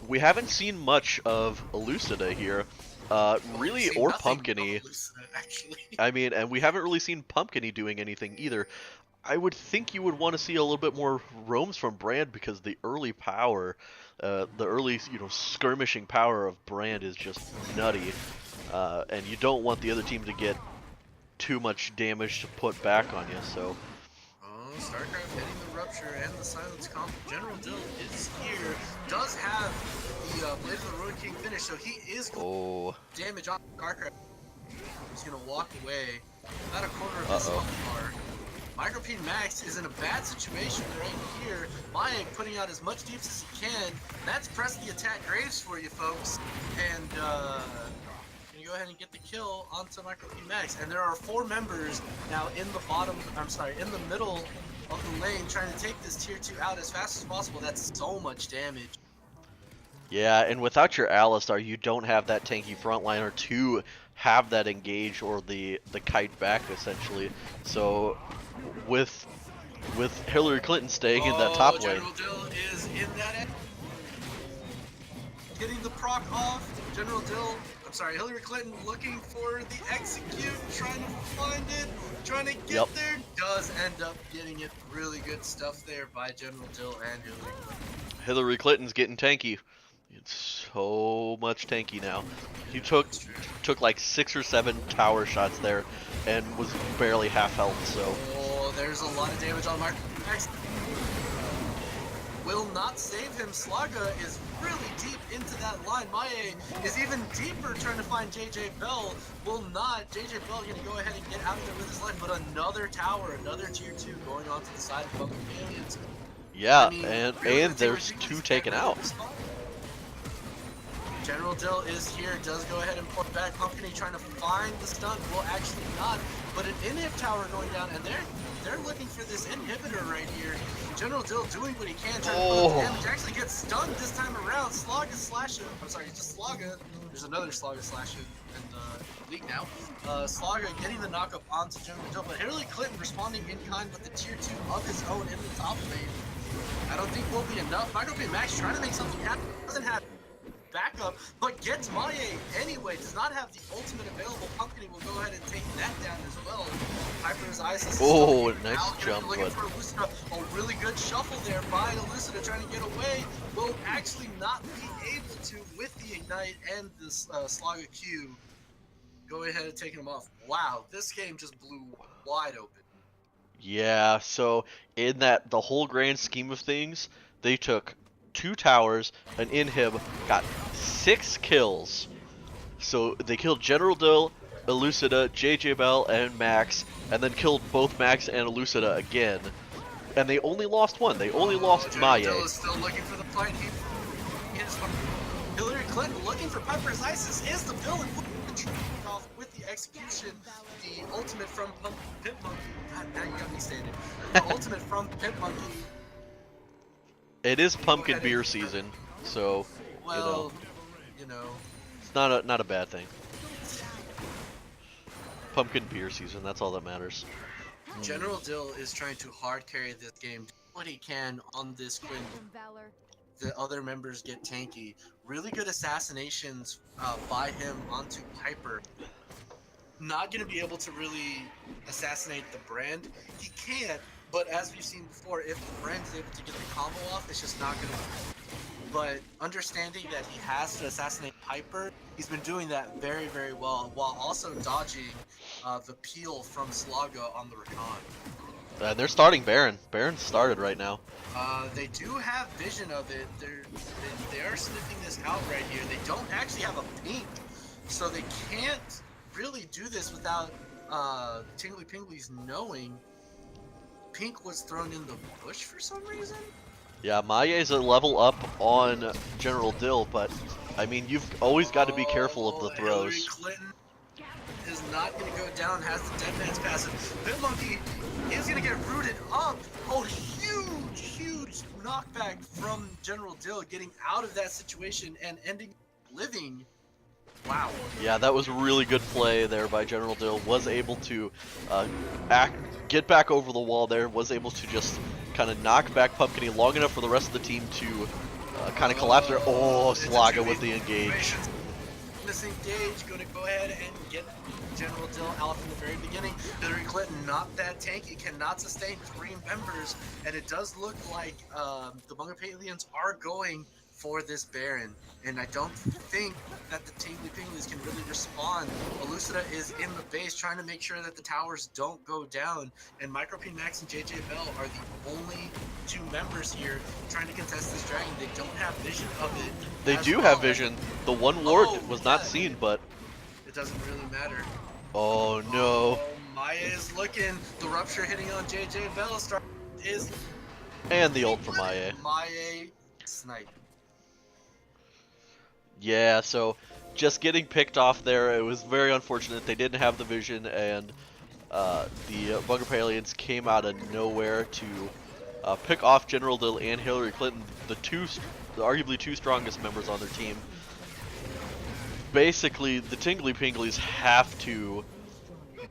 We haven't seen much of Elucida here, really, or Pumpkiny. I mean, and we haven't really seen Pumpkiny doing anything either. I would think you would want to see a little bit more roams from Brand because the early power, the early skirmishing power of Brand is just nutty, and you don't want the other team to get too much damage to put back on you. So. Oh, StarCraft hitting the Rupture and the Silence comp. General Dill is here. Does have the Blade of the Ruin King finish, so he is going to damage on StarCraft. He's going to walk away about a quarter of his health bar. Micro P Max is in a bad situation right here. Maya putting out as much deeps as he can. That's press the attack Graves for you folks. And you go ahead and get the kill onto Micro P Max. And there are 4 members now in the middle of the lane trying to take this tier 2 out as fast as possible. That's so much damage. Yeah, and without your Alistar, you don't have that tanky frontliner to have that engage or the kite back essentially. So with Hillary Clinton staying in that top lane. General Dill is in that end. Getting the proc off. Hillary Clinton looking for the execute, trying to find it, trying to get there. Does end up getting it. Really good stuff there by General Dill and Hillary Clinton. Hillary Clinton's getting tanky. It's so much tanky now. He took like 6 or 7 tower shots there and was barely half health, so. Oh, there's a lot of damage on Mark. will not save him. Slaga is really deep into that line. Maye is even deeper trying to find JJ Bell. Will not. JJ Bell going to go ahead and get out of there with his life, but another tower, another tier 2 going on to the side of BUNG Aliens. Yeah, I mean, and really, there's 2 taken out. General Dill is here, does go ahead and port back. Pumpkin trying to find the stun, will actually not. But an inhib tower going down, and they're looking for this inhibitor right here. General Dill doing what he can, trying to put up damage. Actually gets stunned this time around. Slaga slashing. I'm sorry, just Slaga. There's another Slaga slashing in the league now. Slaga getting the knockup onto General Dill, but Hillary Clinton responding in kind with the tier 2 of his own in the top lane. I don't think will be enough. Might be Max trying to make something happen. Doesn't happen. Backup, but gets Maye anyway. Does not have the ultimate available. Pumpkin will go ahead and take that down as well. Hyper's Isis. Oh, nice jump, looking but for Elucida. A really good shuffle there by Elucida, trying to get away. Will actually not be able to with the ignite and this Slaga Q. Go ahead and take him off. Wow, this game just blew wide open. yeah, so in that the whole grand scheme of things, they took 2 towers, an inhib, got 6 kills. So they killed General Dill, Elucida, JJ Bell, and Max, and then killed both Max and Elucida again. And they only lost 1. They only lost Maye. Dill is still looking for the fight. Hillary Clinton looking for Piper's Isis is the villain. Off with the execution, the ultimate from Pimp Monkey. God, now you got me standing. The ultimate from Pimp Monkey. It is pumpkin beer season, so well, you know, it's not a bad thing. Pumpkin beer season, that's all that matters. General Dill is trying to hard carry this game, do what he can on this Quinn. The other members get tanky. Really good assassinations by him onto Piper. Not going to be able to really assassinate the brand. He can, but as we've seen before, if the brand is able to get the combo off, it's just not going to work. But understanding that he has to assassinate Piper, he's been doing that very, very well, while also dodging the peel from Slaga on the Recon. They're starting Baron. Baron's started right now. They do have vision of it. They are sniffing this out right here. They don't actually have a pink, so they can't really do this without Tingly Pinglies knowing. Pink was thrown in the bush for some reason. Yeah, Maye's a level up on General Dill, but I mean, you've always got to be careful of the throws. Hillary Clinton is not going to go down, has the Dead Man's passive. Pit Monkey is going to get rooted up. Oh, huge knockback from General Dill, getting out of that situation and ending living. Wow. Yeah, that was a really good play there by General Dill. Was able to get back over the wall there. Was able to just kind of knock back Pumpkin long enough for the rest of the team to kind of collapse there. Oh, Slaga with the engage. Disengage, going to go ahead and get General Dill out from the very beginning. Hillary Clinton not that tanky, cannot sustain 3 members, and it does look like the BUNG Aliens are going for this Baron, and I don't think that the Tingly Pinglies can really respond. Elucida is in the base trying to make sure that the towers don't go down, and Micro P Max and JJ Bell are the only 2 members here trying to contest this dragon. They don't have vision of it. They do have vision. The one ward was not seen, but it doesn't really matter. Oh no. Maye is looking. The rupture hitting on JJ Bell is and the ult from Maye. Maye snipe. Yeah, so just getting picked off there, it was very unfortunate. They didn't have the vision, and the BUNG Aliens came out of nowhere to pick off General Dill and Hillary Clinton, the arguably 2 strongest members on their team. Basically, the Tingly Pinglies have to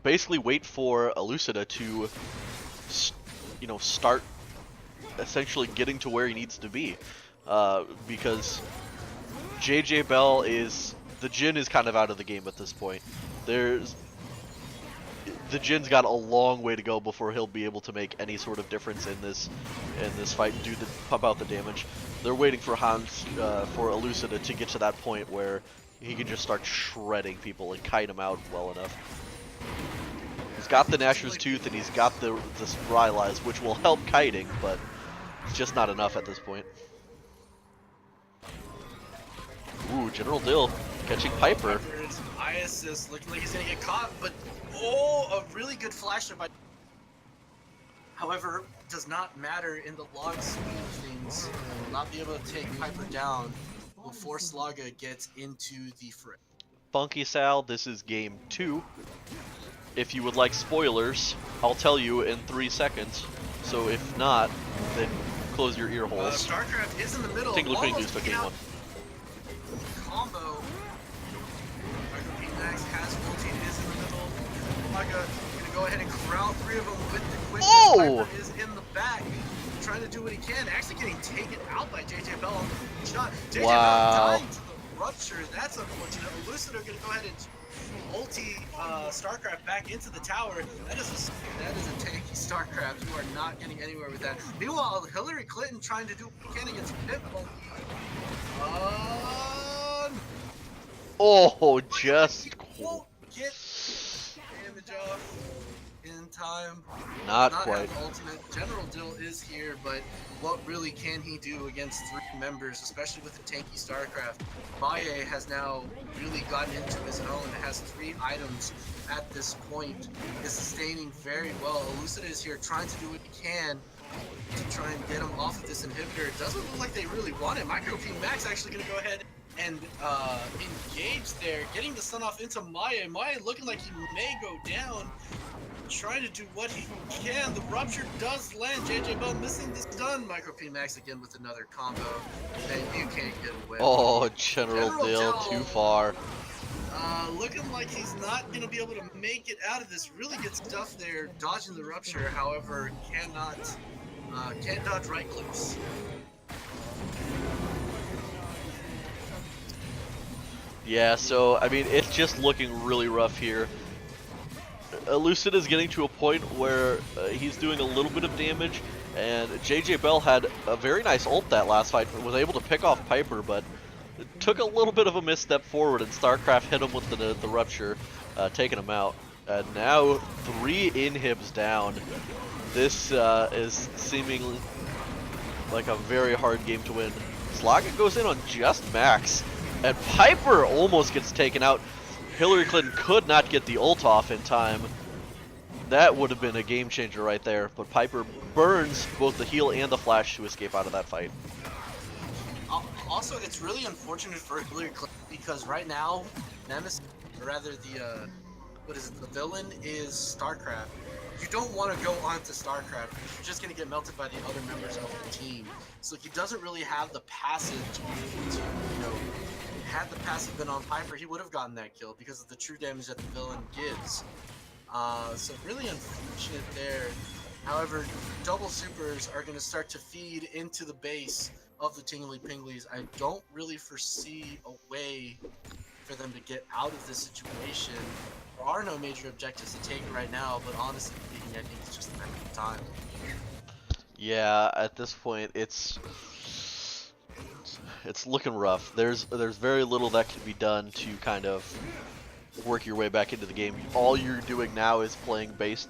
basically wait for Elucida to, start essentially getting to where he needs to be, because JJ Bell the Jhin is kind of out of the game at this point. The Jin's got a long way to go before he'll be able to make any sort of difference in this fight and pump out the damage. They're waiting for Hans, for Elucida to get to that point where he can just start shredding people and kite them out well enough. He's got the Nashor's Tooth and he's got the Rylai's, which will help kiting, but It's just not enough at this point. Ooh, General Dill catching Piper. Piper's eye assist looking like he's gonna get caught, but oh, a really good flash there by. However, does not matter in the log scheme of things. Will not be able to take Piper down before Slaga gets into the fray. Funky Sal, this is game 2. If you would like spoilers, I'll tell you in 3 seconds. So if not, then close your ear holes. StarCraft is in the middle. Tingly almost Pinglies took taking game out 1. Combo. Micro P Max has ulti, is in the middle. Slaga gonna go ahead and corral 3 of them with the quickness. Oh! Piper is in the back, trying to do what he can. Actually getting taken out by JJ Bell on the shot. JJ Wow. Bell dying to the rupture. That's unfortunate. Elucido gonna go ahead and ulti StarCraft back into the tower. That is a tanky StarCraft. You are not getting anywhere with that. Meanwhile, Hillary Clinton trying to do what she can against Pitbull. Oh, just Won't get damage off in time. not Not quite. have the ultimate. General Dill is here, but what really can he do against 3 members, especially with the tanky StarCraft? Baye has now really gotten into his own, has 3 items at this point, is sustaining very well. Elucida is here trying to do what he can to try and get him off of this inhibitor. It doesn't look like they really want it. Micro P Max actually going to go ahead and engage there, getting the stun off into Maya. Maya looking like he may go down, trying to do what he can. The rupture does land. JJ Bell missing the stun. Micro P Max again with another combo that you can't get away. Oh, General Dill, too far. Looking like he's not going to be able to make it out of this. Really good stuff there, dodging the rupture. However, can't dodge right clicks. Yeah, so, I mean, it's just looking really rough here. Elucid is getting to a point where he's doing a little bit of damage, and JJ Bell had a very nice ult that last fight, was able to pick off Piper, but it took a little bit of a misstep forward, and StarCraft hit him with the rupture, taking him out. And now 3 inhibs down. This is seemingly like a very hard game to win. Slaga goes in on just Max, and Piper almost gets taken out. Hillary Clinton could not get the ult off in time. That would have been a game changer right there, but Piper burns both the heal and the flash to escape out of that fight. Also, it's really unfortunate for Hillary Clinton because right now, Nemesis, or rather the villain is StarCraft. You don't want to go onto StarCraft because you're just going to get melted by the other members of the team. So he doesn't really have the passive to be able to, had the passive been on Piper, he would have gotten that kill because of the true damage that the villain gives. So really unfortunate there. However, double supers are going to start to feed into the base of the Tingly Pinglies. I don't really foresee a way for them to get out of this situation. There are no major objectives to take right now, but honestly speaking, I think it's just a matter of time. Yeah, at this point, it's looking rough. There's very little that can be done to kind of work your way back into the game. All you're doing now is playing base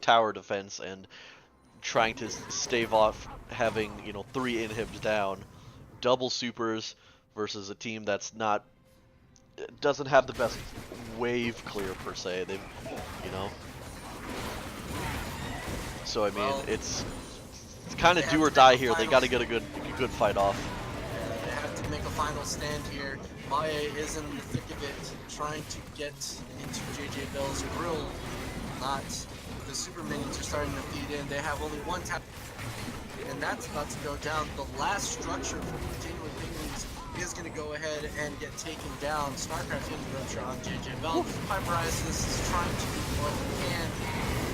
tower defense and trying to stave off having 3 inhibs down, double supers versus a team that's doesn't have the best wave clear per se. They've so I mean it's kind of do or die here. They got to get a good fight off. They have to make a final stand here. Maya is in the thick of it, trying to get into JJ Bell's grill. Not the super minions are starting to feed in. They have only 1 tap, and that's about to go down. The last structure for the Tingly Pinglies is going to go ahead and get taken down. StarCraft in the rupture on JJ Bell. Hyperizes is trying to do what he can.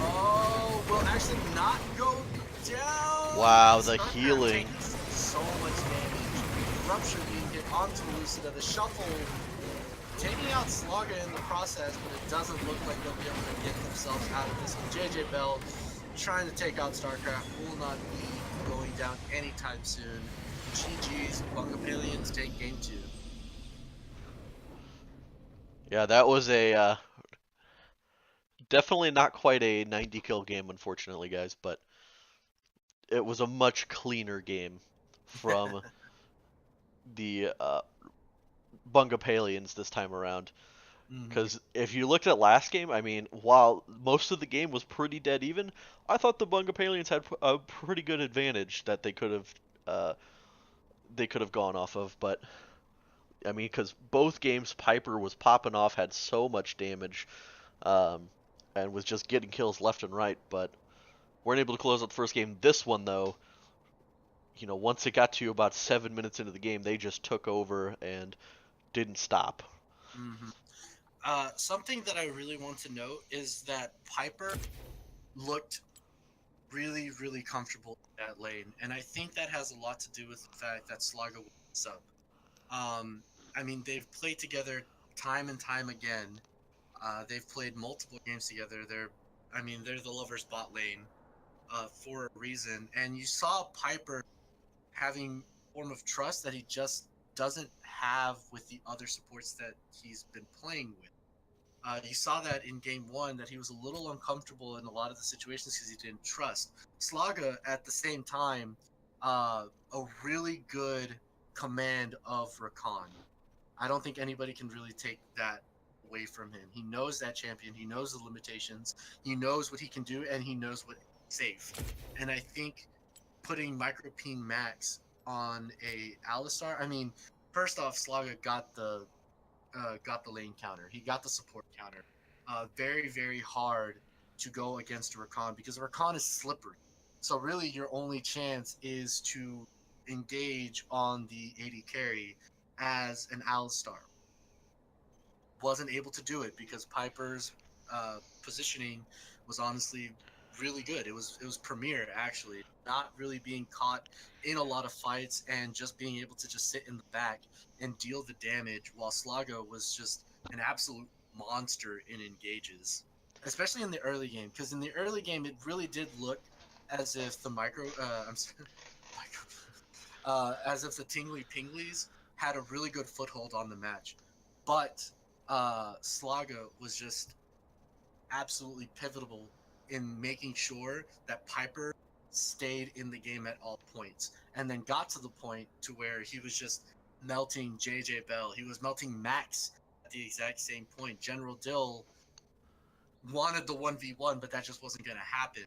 Oh, will actually not go down. Wow, the StarCraft healing. taking so much damage. Rupture being hit onto Lucida. The shuffle taking out Slaga in the process, but it doesn't look like they'll be able to get themselves out of this. JJ Bell trying to take out StarCraft will not be going down anytime soon. GG's, BUNG Aliens take game 2. Yeah, that was a definitely not quite a 90 kill game, unfortunately, guys, but it was a much cleaner game from the Bungapalians this time around. Mhm. Because if you looked at last game, I mean, while most of the game was pretty dead even, I thought the Bungapalians had a pretty good advantage that uh, they could have gone off of. But I mean, because both games Piper was popping off, had so much damage, um, and was just getting kills left and right, but weren't able to close out the first game. This one though, once it got to about 7 minutes into the game, they just took over and didn't stop. Mhm. Something that I really want to note is that Piper looked really, really comfortable in that lane, and I think that has a lot to do with the fact that Slaga was sub. Um, I mean, they've played together time and time again. They've played multiple games together. They're the lovers bot lane for a reason. And you saw Piper having a form of trust that he just doesn't have with the other supports that he's been playing with. You saw that in game one that he was a little uncomfortable in a lot of the situations because he didn't trust. Slaga at the same time, a really good command of Rakan. I don't think anybody can really take that away from him. He knows that champion. He knows the limitations. He knows what he can do, and he knows what safe. And I think putting Micro Ping Max on a Alistar. I mean, first off, Slaga got the lane counter. He got the support counter. Very, very hard to go against Rakan because Rakan is slippery. So really, your only chance is to engage on the AD carry as an Alistar. Wasn't able to do it because Piper's positioning was honestly really good. It was premier actually, not really being caught in a lot of fights and just being able to just sit in the back and deal the damage while Slago was just an absolute monster in engages, especially in the early game. Because in the early game, it really did look as if the I'm sorry, micro, as if the Tingly Pinglies had a really good foothold on the match, but Slaga was just absolutely pivotal in making sure that Piper stayed in the game at all points, and then got to the point to where he was just melting JJ Bell. He was melting Max at the exact same point. General Dill wanted the 1v1, but that just wasn't going to happen.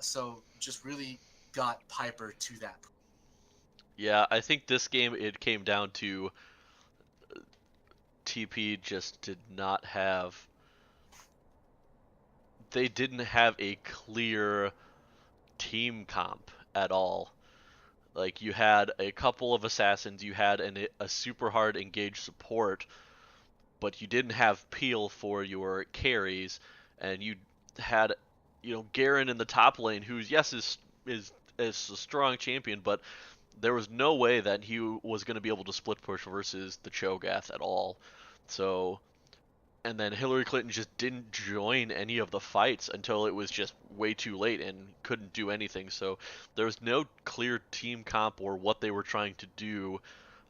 So just really got Piper to that point. Yeah, I think this game it came down to TP just did not have they didn't have a clear team comp at all. Like you had a couple of assassins, you had a super hard engaged support, but you didn't have peel for your carries, and you had Garen in the top lane, who's yes is a strong champion, but there was no way that he was going to be able to split push versus the Cho'Gath at all. So and then Hillary Clinton just didn't join any of the fights until it was just way too late and couldn't do anything. So there was no clear team comp or what they were trying to do,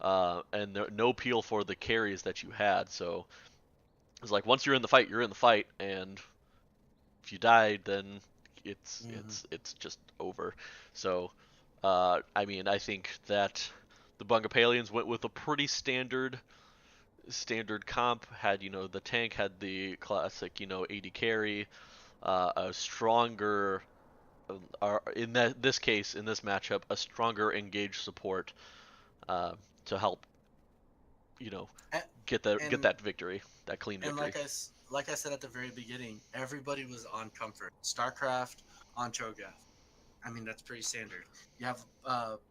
and no appeal for the carries that you had. So it's like once you're in the fight, you're in the fight, and if you die, then it's just over. So I mean, I think that the Bungapalians went with a pretty standard comp. Had the tank had the classic AD carry, a stronger in this case in this matchup a stronger engaged support uh, to help you know And, get and that victory, that clean And victory. like I said at the very beginning, everybody was on Comfort. StarCraft on Cho'Gath. I mean, that's pretty standard. You have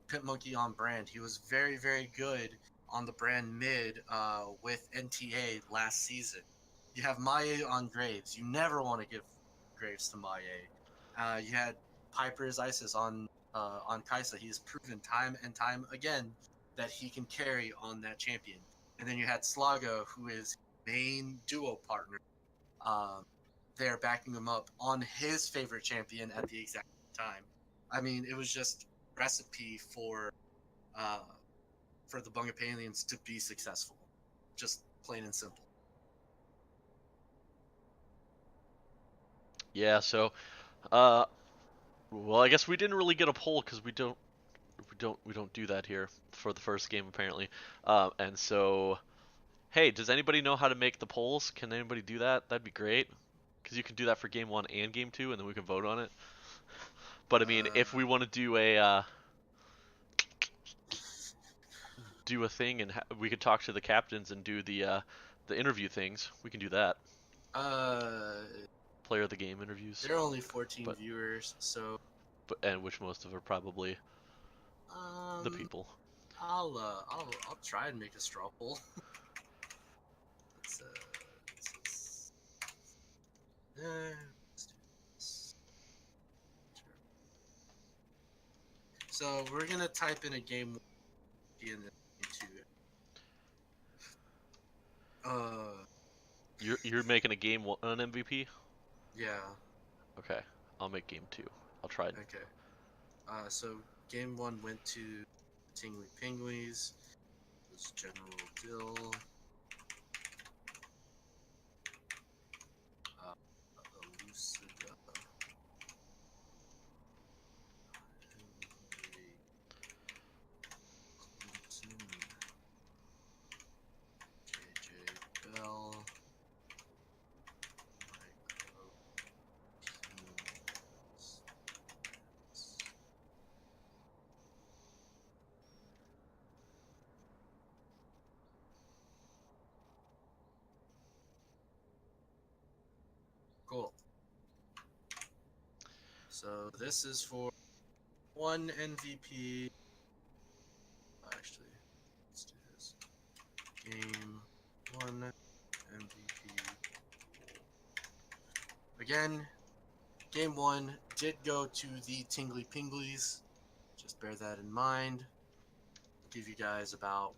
Pit Monkey on Brand. He was very, very good on the Brand mid with NTA last season. You have Maye on Graves. You never want to give Graves to Maye. You had Piper's Isis on Kaisa. He has proven time and time again that he can carry on that champion. And then you had Slago, who is main duo partner. Um, they're backing him up on his favorite champion at the exact time. I mean, it was just recipe uh, for the Bungapalians to be successful, just plain and simple. Yeah, so uh, Well, I guess we didn't really get a poll because we don't do that here for the first game apparently. And so, hey, does anybody know how to make the polls? Can anybody do that? That'd be great. Because you can do that for game one and game two, and then we can vote on it. But I mean, if we want to do a thing and we could talk to the captains and do the interview things, we can do that. Player of the game interviews. There are only 14 But- viewers, so And which most of are probably the people. I'll try and make a straw poll. let's, let's do this. So we're gonna type in a game one and then game two. You're making a game one MVP? Yeah. Okay, I'll make game two. I'll try it. Okay. So game one went to Tingly Pinguis. It was General Dill. Elucida. Clinton. JJ Bell. Micro. Cool. So this is for one MVP. Actually, let's do this. Game one MVP. Again, game one did go to the Tingly Pinglies. Just bear that in mind. Give you guys about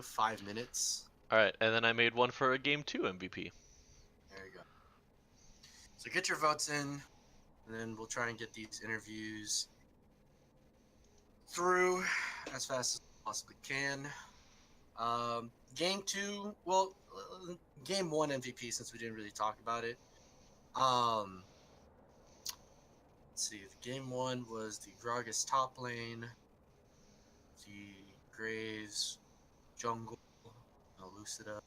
5 minutes. All right, and then I made one for a game two MVP. There you go. So get your votes in, and then we'll try and get these interviews through as fast as we possibly can. Game two, well, game one MVP since we didn't really talk about it. Let's see. Game one was the Gragas top lane, the Graves jungle, Elucida,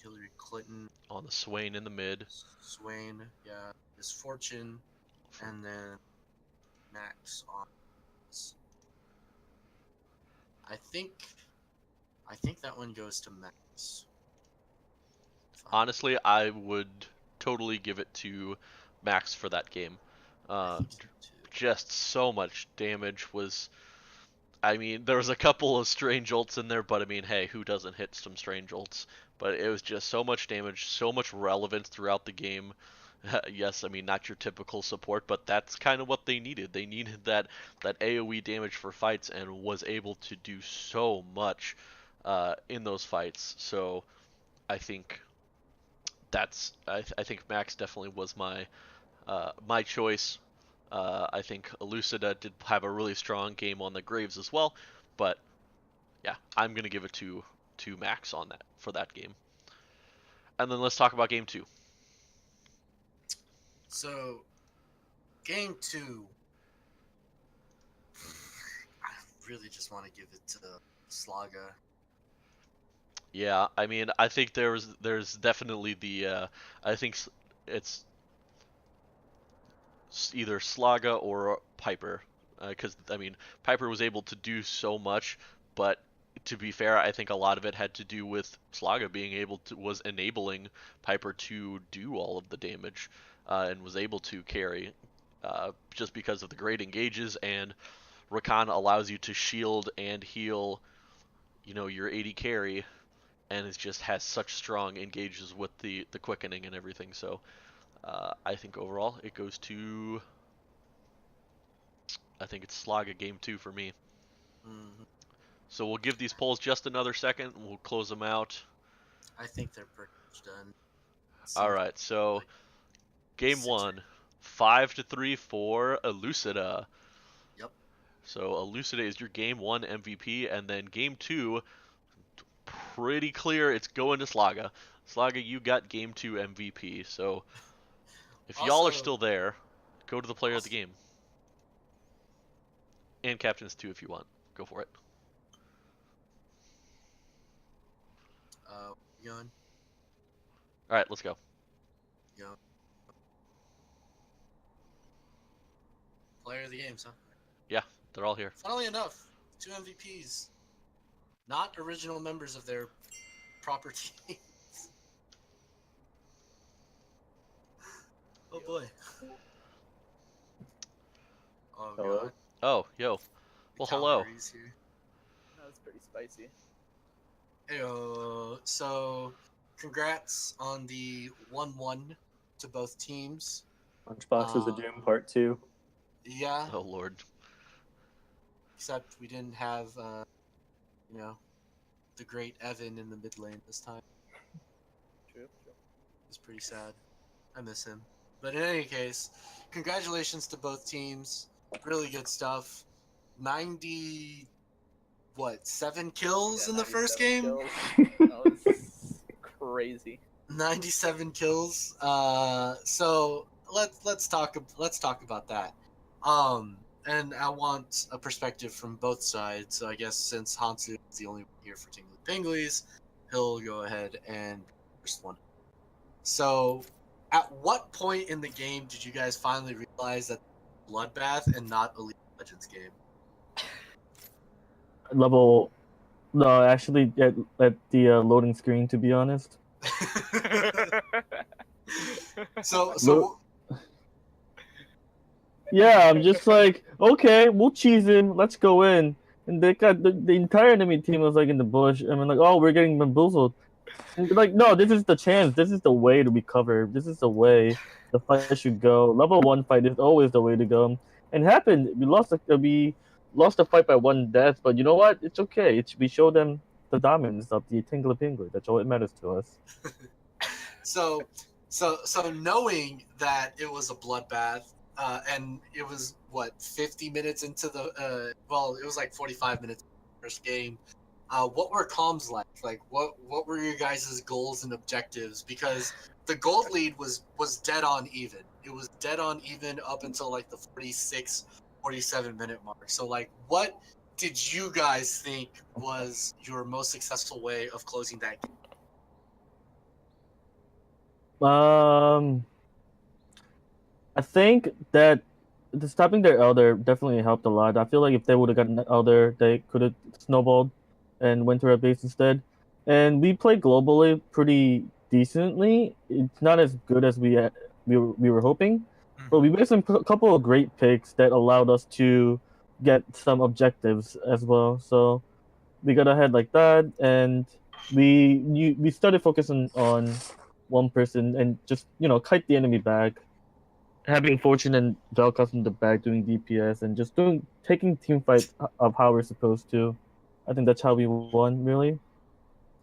Hillary Clinton, On the Swain in the mid. Swain, yeah, Misfortune, and then Max on. I think that one goes to Max. Honestly, I would totally give it to Max for that game. I think so too. Just so much damage was. I mean, there was a couple of strange ults in there, but I mean, hey, who doesn't hit some strange ults? But it was just so much damage, so much relevance throughout the game. Yes, I mean, not your typical support, but that's kind of what they needed. They needed that AoE damage for fights and was able to do so much in those fights. So I think I think Max definitely was my choice. I think Elucida did have a really strong game on the Graves as well, but yeah, I'm gonna give it to Max on that for that game. And then let's talk about game two. So, game two, I really just want to give it to Slaga. Yeah, I mean, I think there's definitely the I think it's either Slaga or Piper, because I mean Piper was able to do so much, but to be fair, I think a lot of it had to do with Slaga being able to was enabling Piper to do all of the damage, and was able to carry, just because of the great engages, and Rakan allows you to shield and heal, your AD carry, and it just has such strong engages with the quickening and everything. So I think overall it goes to. I think it's Slaga game two for me. Mm-hmm. So we'll give these polls just another second, and we'll close them out. I think they're pretty much done. All right, so like game 6 one, 5-3 for Elucida. Yep. So Elucida is your game one MVP, and then game two, pretty clear it's going to Slaga. Slaga, you got game two MVP. So if y'all are Also- still there, Go to the player of the game. And captains too if you want. Go for it. Gun. All right, let's go. Yeah. Player of the games, huh? Yeah, they're all here. Funnily enough, 2 MVPs, not original members of their proper teams. Oh boy. Oh Hello? god. Oh, yo. Well, hello. Cavalry's here. That was pretty spicy. Heyo. So, congrats on the 1-1 to both teams. Lunchboxes of Doom Part 2. Yeah, Oh lord. except we didn't have, you know, the great Evan in the mid lane this time. True. It's pretty sad. I miss him. But in any case, congratulations to both teams. Really good stuff. 90, what, 7 kills in the first game? Kills. That was crazy. 97 kills. So let's talk about that. And I want a perspective from both sides. So I guess since Hansu is the only one here for Tingly Pinglies, he'll go ahead and be the first one. So, at what point in the game did you guys finally realize that Bloodbath and not a League of Legends game? Level, no, actually at the loading screen, to be honest. so Yeah, I'm just like, okay, we'll cheese in, let's go in. And they got the entire enemy team was like in the bush. I mean, like, oh, we're getting bamboozled. And they're like, no, this is the chance. This is the way to recover. This is the way the fight should go. Level 1 fight is always the way to go. And it happened. We lost the fight by 1 death, but you know what? It's okay. We show them the dominance of the Tingler Pingler. That's all that matters to us. So knowing that it was a bloodbath, and it was what 50 minutes into the well, it was like 45 minutes into the first game. What were comms like? Like, what were your guys' goals and objectives? Because the gold lead was dead on even. It was dead on even up until like the 46, 47 minute mark. So, like, what did you guys think was your most successful way of closing that game? I think that the stopping their elder definitely helped a lot. I feel like if they would have gotten an elder, they could have snowballed and went to our base instead. And we played globally pretty decently. It's not as good as we were hoping, but we made a couple of great picks that allowed us to get some objectives as well. So we got ahead like that, and we started focusing on one person and just kite the enemy back, having Fortune and Velkas in the back doing DPS and just taking team fight of how we're supposed to. I think that's how we won, really.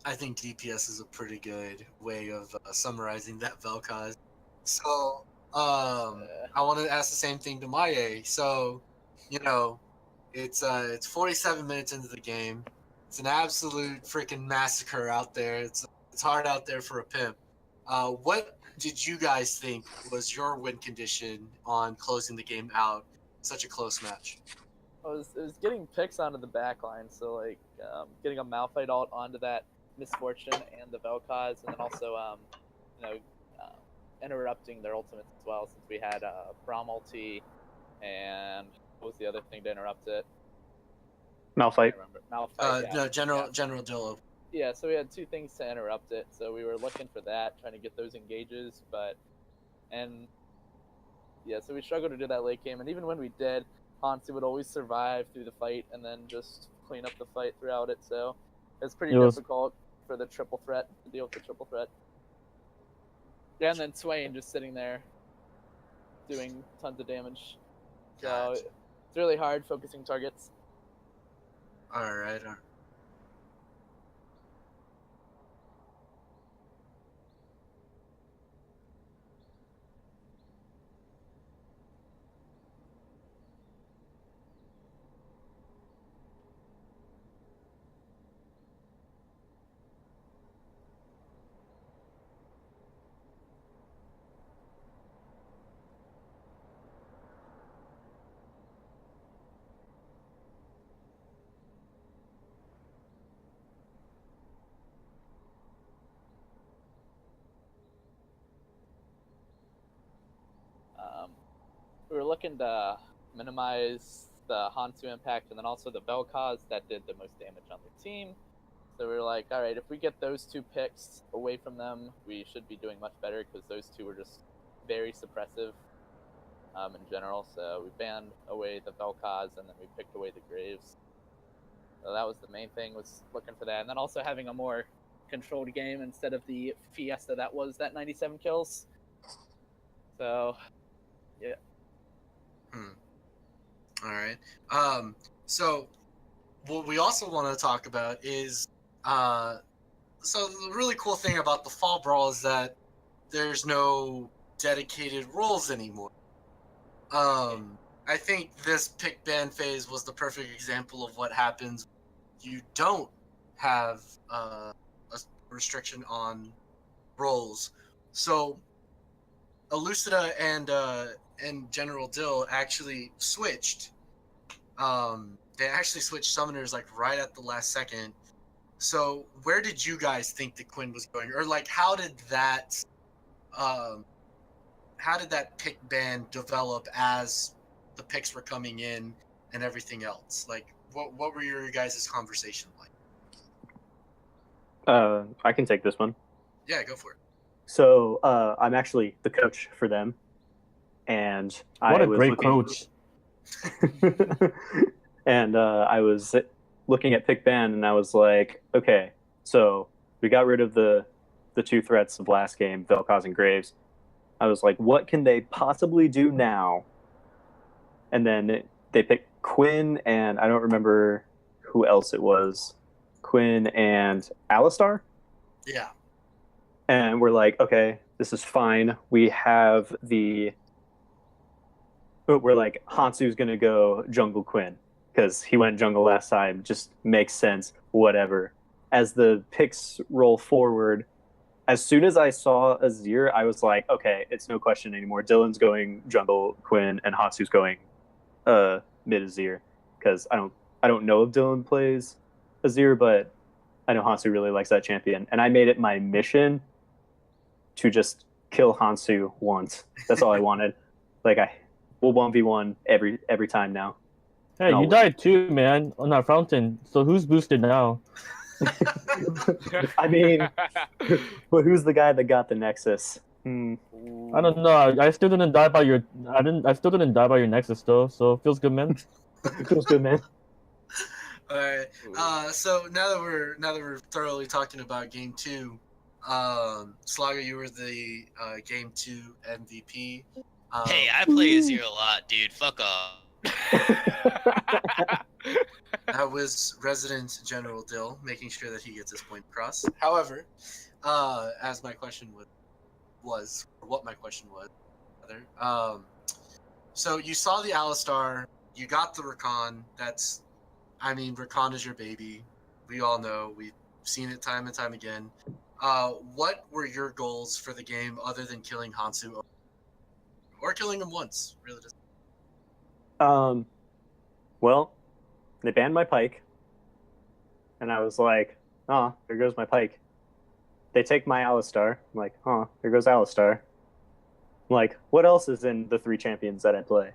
I think DPS is a pretty good way of summarizing that Vel'Koz. So, I want to ask the same thing to Maye. So, it's 47 minutes into the game. It's an absolute freaking massacre out there. It's hard out there for a pimp. What did you guys think was your win condition on closing the game out? Such a close match. It was getting picks onto the back line, so like getting a Malphite ult onto that Misfortune and the Vel'Koz, and then also interrupting their ultimates as well, since we had Brawl ulti, and what was the other thing to interrupt it? Malphite. Malphite. Yeah. No, General Dillo. Yeah, so we had 2 things to interrupt it, so we were looking for that, trying to get those engages, so we struggled to do that late game, and even when we did, Hansu would always survive through the fight and then just clean up the fight throughout it, so it's pretty difficult for the triple threat, to deal with the triple threat. Yeah, and then Swain just sitting there doing tons of damage. So it's really hard focusing targets. Alright. looking to minimize the Hansu impact and then also the Vel'Koz that did the most damage on their team. So we were like, all right, if we get those 2 picks away from them, we should be doing much better because those 2 were just very suppressive in general. So we banned away the Vel'Koz and then we picked away the Graves. So that was the main thing, was looking for that. And then also having a more controlled game instead of the fiesta that was that 97 kills. So, yeah. All right. So what we also want to talk about is, so the really cool thing about the Fall Brawl is that there's no dedicated roles anymore. I think this pick ban phase was the perfect example of what happens when you don't have a restriction on roles. So Elucida and General Dill actually switched. They actually switched summoners like right at the last second. So where did you guys think the Quinn was going, or like how did that pick ban develop as the picks were coming in and everything else? Like what were your guys' conversation like? I can take this one. Yeah, go for it. So I'm actually the coach for them, and What I a was great looking... coach. And I was looking at pick ban, and I was like, okay, so we got rid of the 2 threats of last game, Vel'Koz and Graves. I was like, what can they possibly do now? And then they picked Quinn, and I don't remember who else it was. Quinn and Alistar? Yeah. And we're like, okay, this is fine. We have we're like, Hansu's going to go jungle Quinn because he went jungle last time. Just makes sense, whatever. As the picks roll forward, as soon as I saw Azir, I was like, okay, it's no question anymore. Dylan's going jungle Quinn and Hansu's going mid Azir, because I don't know if Dylan plays Azir, but I know Hansu really likes that champion. And I made it my mission to just kill Hansu once. That's all I wanted. Like, we'll 1v1 every time now. Hey, you died too, man, on that fountain. So who's boosted now? I mean, but who's the guy that got the Nexus? I don't know. I still didn't die by your. I still didn't die by your Nexus though. So feels good, man. Feels good, man. All right. So now that we're thoroughly talking about game 2, Slaga, you were the game 2 MVP. Hey, I play Azir a lot, dude. Fuck off. That was resident General Dill, making sure that he gets his point across. However, as my question was, so you saw the Alistar, you got the Rakan. Rakan is your baby. We all know. We've seen it time and time again. What were your goals for the game other than killing Hansu? Or killing him once, really just. Well, they banned my Pyke, and I was like, oh, there goes my Pyke. They take my Alistar. I'm like, oh, there goes Alistar. I'm like, what else is in the 3 champions that I play?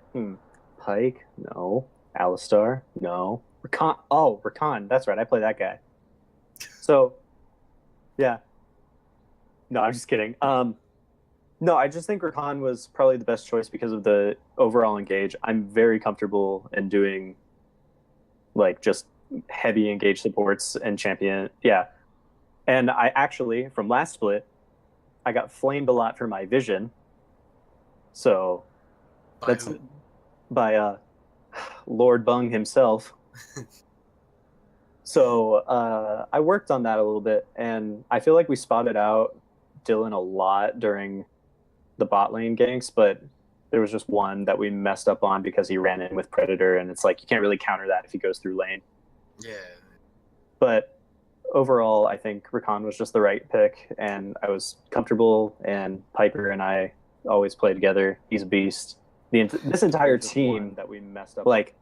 Pyke? No. Alistar? No. Rakan? Oh, Rakan. That's right. I play that guy. So, yeah. No, I'm just kidding. No, I just think Rakan was probably the best choice because of the overall engage. I'm very comfortable in doing like just heavy engage supports and champion. Yeah. And I actually, from last split, I got flamed a lot for my vision. So by Lord Bung himself. So I worked on that a little bit, and I feel like we spotted out Dylan a lot during the bot lane ganks, but there was just one that we messed up on because he ran in with Predator, and it's like you can't really counter that if he goes through lane. Yeah. But overall, I think Rakan was just the right pick, and I was comfortable, and Piper and I always play together. He's a beast. This entire team that we messed up, like,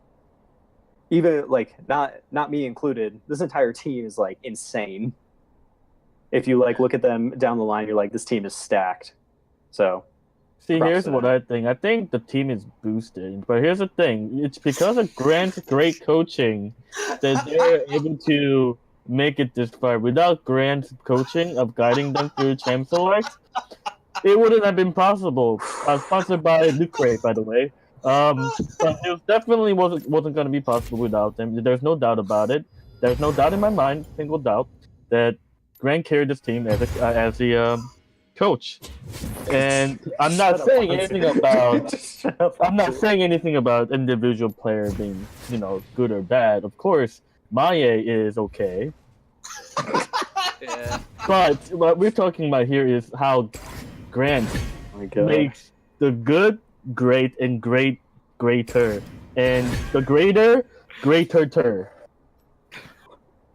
even, like, not me included, this entire team is, like, insane. If you, like, look at them down the line, you're like, this team is stacked. So, See, Props here's to what them. I think. I think the team is boosted, but here's the thing: it's because of Grant's great coaching that they're able to make it this far. Without Grant's coaching of guiding them through Champ Select, it wouldn't have been possible. Sponsored by Lucre, by the way. But it definitely wasn't going to be possible without them. There's no doubt about it. There's no doubt in my mind, single doubt, that Grant carried this team as the coach. And I'm not Shut up, saying Hansi. anything about Just shut up, I'm not Hansi. saying anything about individual player being, good or bad. Of course, Maye is okay. Yeah. But what we're talking about here is how Grant Oh my God. makes the good great and great greater. And the greater greater.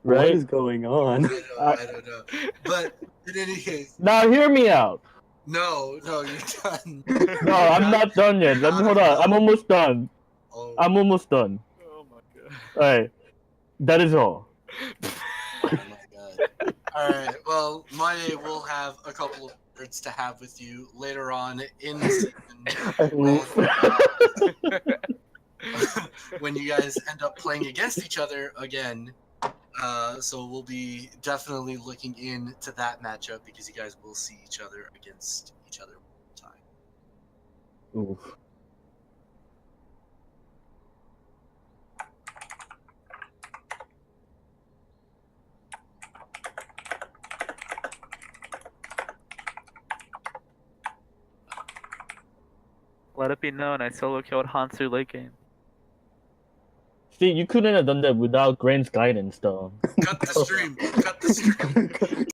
What Right? is going on? I don't know. But in any case, Now hear me out. no, you're done. No, I'm not done yet. Hold on. I'm almost done. Oh, I'm almost done. Oh my god. Alright. That is all. oh my god. Alright, well, Maya will have a couple of words to have with you later on in the season when you guys end up playing against each other again. So we'll be definitely looking into that matchup because you guys will see each other against each other one time. Oof. Let it be known, I solo killed Hansu late game. See, you couldn't have done that without Grant's guidance, though. Cut the stream. Cut the stream.